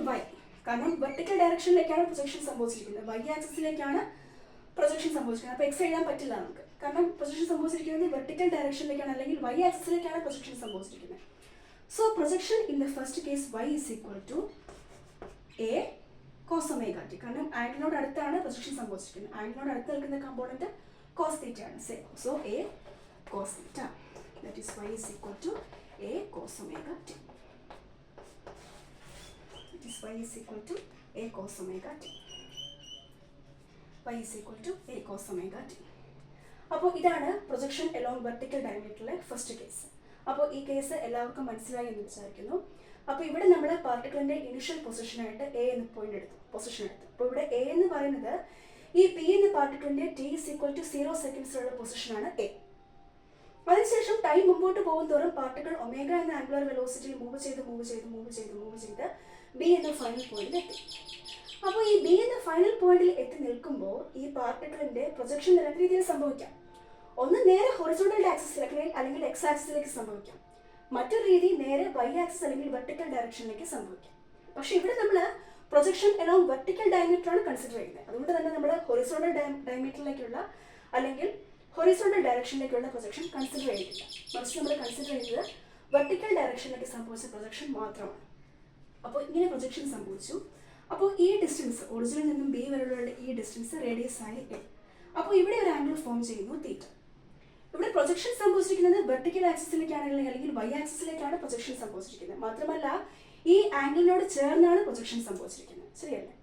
വൈ, കാരണം വെർട്ടിക്കൽ ഡയറക്ഷനിലേക്കാണ് പ്രൊജക്ഷൻ സംഭവിച്ചിരിക്കുന്നത്, വൈ ആക്സിസിലേക്കാണ് പ്രൊജക്ഷൻ സംഭവിച്ചിരിക്കുന്നത്. അപ്പോൾ എക്സ് എഴുതാൻ പറ്റില്ല നമുക്ക്, കാരണം പ്രൊജക്ഷൻ സംഭവിച്ചിരിക്കുന്നത് വെർട്ടിക്കൽ ഡയറക്ഷനിലേക്കാണ്, അല്ലെങ്കിൽ വൈ ആക്സിസിലേക്കാണ് പ്രൊജക്ഷൻ സംഭവിച്ചിരിക്കുന്നത്. So projection in the first case Y is equal to A cos omega T, കാരണം ആംഗിളിനോട് അടുത്താണ് പ്രൊജക്ഷൻ സംഭവിച്ചിരിക്കുന്നത്. ആംഗിളിനോട് അടുത്ത് നിൽക്കുന്ന കമ്പോണന്റ് കോസ് തീറ്റ ആണ്. So A cos theta, that is Y is equal to A cos omega T. That is y is equal to a cos omega t. Y is equal to a cos omega t. അപ്പോൾ ഇതാണ് projection along vertical ഡയമീറ്ററിലെ first case. അപ്പോൾ ഈ case എല്ലാവർക്കും മനസ്സിലായി എന്ന് വിചാരിക്കുന്നു. അപ്പോൾ ഇവിടെ നമ്മൾ പാർട്ടിക്കിളിന്റെ ഇനിഷ്യൽ പൊസിഷനായിട്ട് എ എന്ന പോയിന്റ് പൊസിഷൻ എടുത്തു. അപ്പോൾ ഇവിടെ എ എന്ന് പറയുന്നത് ഈ പി എന്ന പാർട്ടിക്കിളിന്റെ ടി = 0 സെക്കൻഡ്സിലുള്ള പൊസിഷനാണ് എ. അതിനുശേഷം ടൈം മുമ്പോട്ട് പോകും തോറും പാർട്ടിക്കിൾ ഒമേഗ എന്ന ആംഗുലർ വെലോസിറ്റിയിൽ മൂവ് ചെയ്ത് ബി എന്ന ഫൈനൽ പോയിന്റിൽ എത്തി. അപ്പോൾ ഈ ബി എന്ന ഫൈനൽ പോയിന്റിൽ എത്തി നിൽക്കുമ്പോൾ ഈ പാർട്ടിക്കിളിന്റെ പ്രൊജക്ഷൻ രണ്ട് രീതിയിൽ സംഭവിക്കാം. ഒന്ന് നേരെ ഹൊറിസോണ്ടൽ ആക്സിസിലേക്ക് അല്ലെങ്കിൽ എക്സ് ആക്സിസിലേക്ക് സംഭവിക്കാം. മറ്റൊരു രീതി നേരെ വൈ ആക്സിസ് അല്ലെങ്കിൽ വെർട്ടിക്കൽ ഡയറക്ഷനിലേക്ക് സംഭവിക്കാം. പക്ഷെ ഇവിടെ നമ്മൾ പ്രൊജക്ഷൻ എലോങ് വെർട്ടിക്കൽ ഡയമീറ്ററാണ് കൺസിഡർ ചെയ്യുന്നത്. അതുകൊണ്ട് തന്നെ നമ്മൾ ഹൊറിസോണ്ടൽ ഡയമീറ്ററിലേക്കുള്ള അല്ലെങ്കിൽ ഹൊറിസോണ്ടൽ ഡയറക്ഷനിലേക്കുള്ള പ്രൊജക്ഷൻ കൺസിഡർ ചെയ്യുന്നില്ല. മറിച്ച് നമ്മൾ കൺസിഡർ ചെയ്യുന്നത് വെർട്ടിക്കൽ ഡയറക്ഷനിലേക്ക് സംഭവിച്ച പ്രൊജക്ഷൻ മാത്രമാണ്. അപ്പോൾ ഇങ്ങനെ പ്രൊജക്ഷൻ സംഭവിച്ചു. അപ്പോൾ ഈ ഡിസ്റ്റൻസ് ഒറിജിനിൽ നിന്നും ബി വരെയുള്ള ഈ ഡിസ്റ്റൻസ് റേഡിയസ് ആയി എ. അപ്പോൾ ഇവിടെ ഒരു ആംഗിൾ ഫോം ചെയ്യുന്നു തീറ്റ. ഇവിടെ പ്രൊജക്ഷൻ സംഭവിച്ചിരിക്കുന്നത് വെർട്ടിക്കൽ ആക്സിസിലേക്കാണെങ്കിൽ അല്ലെങ്കിൽ വൈ ആക്സിസിലേക്കാണ് പ്രൊജക്ഷൻ സംഭവിച്ചിരിക്കുന്നത്. മാത്രമല്ല ഈ ആംഗിളിനോട് ചേർന്നാണ് പ്രൊജക്ഷൻ സംഭവിച്ചിരിക്കുന്നത്. ശരിയല്ലേ?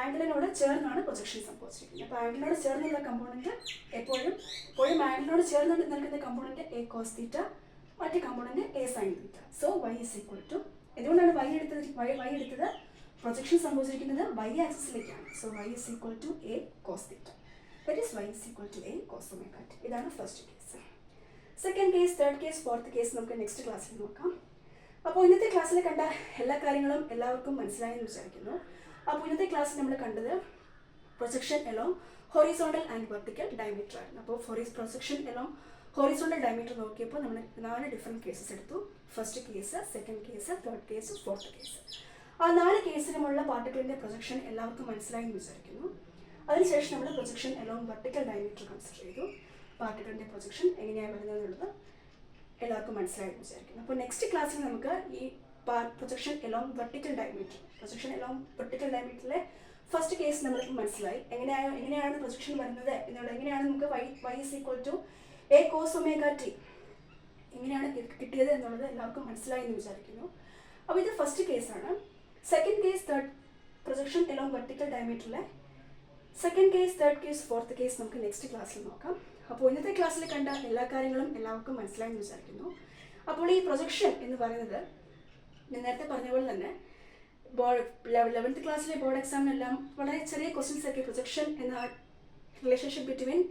ആംഗിളിനോട് ചേർന്നാണ് പ്രൊജക്ഷൻ സംഭവിച്ചിരിക്കുന്നത്. അപ്പോൾ ആംഗിളിനോട് ചേർന്നുള്ള കമ്പോണന്റ് എപ്പോഴും ആംഗിളിനോട് ചേർന്ന് നിൽക്കുന്ന കമ്പോണന്റ് എ കോസ് തീറ്റ, മറ്റേ component A sine theta. So Y = എന്തുകൊണ്ടാണ് വൈ എടുത്തത്? പ്രൊജക്ഷൻ സംഭവിച്ചിരിക്കുന്നത് വൈ ആക്സിസിലേക്കാണ്. So Y = A cos theta. That is y = a cos omega t. ഇതാണ് first case. Second case, third case, fourth case നമുക്ക് next ക്ലാസ്സിൽ നോക്കാം. അപ്പോൾ ഇന്നത്തെ ക്ലാസ്സിൽ കണ്ട എല്ലാ കാര്യങ്ങളും എല്ലാവർക്കും മനസ്സിലായെന്ന് വിചാരിക്കുന്നു. അപ്പോൾ ഇന്നത്തെ ക്ലാസ്സിൽ നമ്മൾ കണ്ടത് projection along horizontal and vertical diameter ആയിരുന്നു. അപ്പോൾ പ്രൊജക്ഷൻ എലോങ് ഹൊറിസോണ്ടൽ ഡയമീറ്റർ നോക്കിയപ്പോൾ നമ്മൾ 4 ഡിഫറെൻറ്റ് കേസസ് എടുത്തു. First case, second case, third case, fourth case. ആ 4 കേസിലുമുള്ള പാർട്ടിക്കിളിൻ്റെ പ്രൊജക്ഷൻ എല്ലാവർക്കും മനസ്സിലായെന്ന് വിചാരിക്കുന്നു. അതിനുശേഷം നമ്മൾ projection along vertical diameter consider ചെയ്തു. പാർട്ടിക്കിളിൻ്റെ പ്രൊജക്ഷൻ എങ്ങനെയാണ് വരുന്നത് എന്നുള്ളത് എല്ലാവർക്കും മനസ്സിലായെന്ന് വിചാരിക്കുന്നു. അപ്പോൾ നെക്സ്റ്റ് ക്ലാസ്സിൽ നമുക്ക് ഈ പ്രൊജക്ഷൻ എലോങ് വെർട്ടിക്കൽ ഡയമീറ്ററിലെ ഫസ്റ്റ് കേസ് നമ്മൾക്ക് മനസ്സിലായി. എങ്ങനെയാണ് പ്രൊജക്ഷൻ വരുന്നത് എന്നുള്ളത്, എങ്ങനെയാണ് നമുക്ക് y = a cos omega t എങ്ങനെയാണ് കിട്ടിയത് എന്നുള്ളത് എല്ലാവർക്കും മനസ്സിലായി എന്ന് വിചാരിക്കുന്നു. അപ്പോൾ ഇത് ഫസ്റ്റ് കേസാണ്. Second case, third projection along vertical ഡയമീറ്ററിലെ second case, third case, fourth case നമുക്ക് നെക്സ്റ്റ് ക്ലാസ്സിൽ നോക്കാം. അപ്പോൾ ഇന്നത്തെ ക്ലാസ്സിൽ കണ്ട എല്ലാ കാര്യങ്ങളും എല്ലാവർക്കും മനസ്സിലായെന്ന് വിചാരിക്കുന്നു. അപ്പോൾ ഈ പ്രൊജക്ഷൻ എന്ന് പറയുന്നത് ഞാൻ നേരത്തെ പറഞ്ഞ പോലെ തന്നെ 11th ക്ലാസ്സിലെ ബോർഡ് എക്സാമിനെല്ലാം വളരെ ചെറിയ ക്വസ്റ്റ്യൻസ് ഒക്കെ പ്രൊജക്ഷൻ എന്ന റിലേഷൻഷിപ്പ് ബിറ്റ്വീൻ,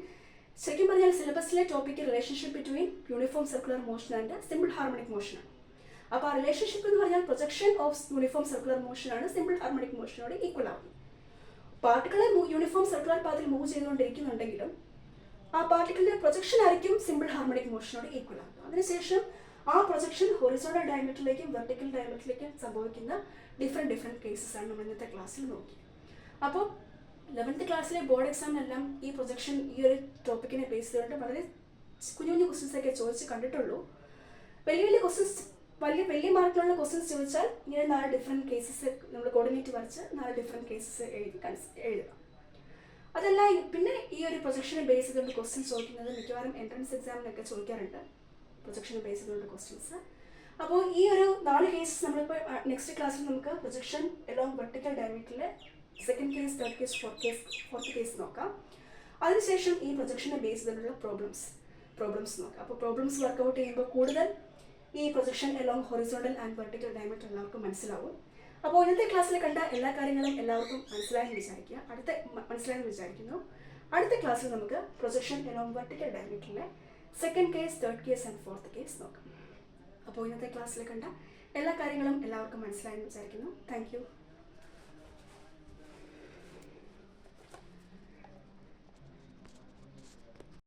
ശരിക്കും പറഞ്ഞാൽ സിലബസിലെ topic relationship between uniform circular motion and simple harmonic മോഷനാണ്. അപ്പോൾ ആ റിലേഷൻഷിപ്പ് എന്ന് പറഞ്ഞാൽ പ്രൊജക്ഷൻ ഓഫ് യൂണിഫോം സർക്കുലർ മോഷനാണ് സിമ്പിൾ ഹാർമോണിക് മോഷനോട് ഈക്വൽ ആവുന്നത്. പാർട്ടിക്കിളെ യൂണിഫോം സർക്കുലർ പാത്തിൽ മൂവ് ചെയ്തുകൊണ്ടിരിക്കുന്നുണ്ടെങ്കിലും ആ പാർട്ടിക്കിളിന്റെ പ്രൊജക്ഷൻ ആയിരിക്കും സിമ്പിൾ ഹാർമോണിക് മോഷനോട് ഈക്വൽ ആകുന്നത്. അതിനുശേഷം ആ പ്രൊജക്ഷൻ ഹൊറിസോണ്ടൽ ഡയമീറ്ററിലേക്കും വെർട്ടിക്കൽ ഡയമീറ്ററിലേക്കും സംഭവിക്കുന്ന ഡിഫറെൻറ്റ് കേസസ് ആണ് നമ്മൾ ഇന്നത്തെ ക്ലാസ്സിൽ നോക്കി. അപ്പോൾ 11th ക്ലാസ്സിലെ ബോർഡ് എക്സാമിനെല്ലാം ഈ പ്രൊജക്ഷൻ ഈ ഒരു ടോപ്പിക്കിനെ ബേസ് ചെയ്തുകൊണ്ട് വളരെ കുഞ്ഞു ക്വസ്റ്റ്യൻസ് ഒക്കെ ചോദിച്ച് കണ്ടിട്ടുള്ളൂ. വലിയ ക്വസ്റ്റ്യൻസ്, വലിയ മാർക്കിലുള്ള ക്വസ്റ്റ്യൻസ് ചോദിച്ചാൽ ഇങ്ങനെ 4 ഡിഫറെൻറ്റ് കേസസ് നമ്മൾ കോർഡിനേറ്റ് വരച്ച് 4 ഡിഫറെൻറ്റ് കേസസ് എഴുതുക. അതല്ല പിന്നെ ഈ ഒരു പ്രൊജക്ഷനെ ബേസ് ചെയ്തുകൊണ്ട് ക്വസ്റ്റ്യൻസ് ചോദിക്കുന്നത് മിക്കവാറും എൻട്രൻസ് എക്സാമിനൊക്കെ ചോദിക്കാറുണ്ട്, പ്രൊജക്ഷനെ ബേസ് ചെയ്തുകൊണ്ട് ക്വസ്റ്റ്യൻസ്. അപ്പോൾ ഈ ഒരു 4 കേസസ് നമ്മളിപ്പോൾ നെക്സ്റ്റ് ക്ലാസ്സിൽ നമുക്ക് പ്രൊജക്ഷൻ എലോങ് വെർട്ടിക്കൽ ഡയമീറ്ററിലെ second case, third case, fourth case നോക്കാം. അതിനുശേഷം ഈ പ്രൊജക്ഷനെ ബേസ് ചെയ്തിട്ടുള്ള പ്രോബ്ലംസ് നോക്കാം. അപ്പോൾ പ്രോബ്ലംസ് വർക്കൗട്ട് ചെയ്യുമ്പോൾ കൂടുതൽ ഈ projection along horizontal and vertical diameter എല്ലാവർക്കും മനസ്സിലാവും. അപ്പോൾ ഇന്നത്തെ ക്ലാസ്സിൽ കണ്ട എല്ലാ കാര്യങ്ങളും എല്ലാവർക്കും മനസ്സിലായെന്ന് വിചാരിക്കുന്നു. അടുത്ത ക്ലാസ്സിൽ നമുക്ക് പ്രൊജക്ഷൻ എലോങ് വെർട്ടിക്കൽ ഡയമീറ്ററിലെ second case, third case and fourth case നോക്കാം. അപ്പോൾ ഇന്നത്തെ ക്ലാസ്സിൽ കണ്ട എല്ലാ കാര്യങ്ങളും എല്ലാവർക്കും മനസ്സിലായെന്ന് വിചാരിക്കുന്നു. Thank you.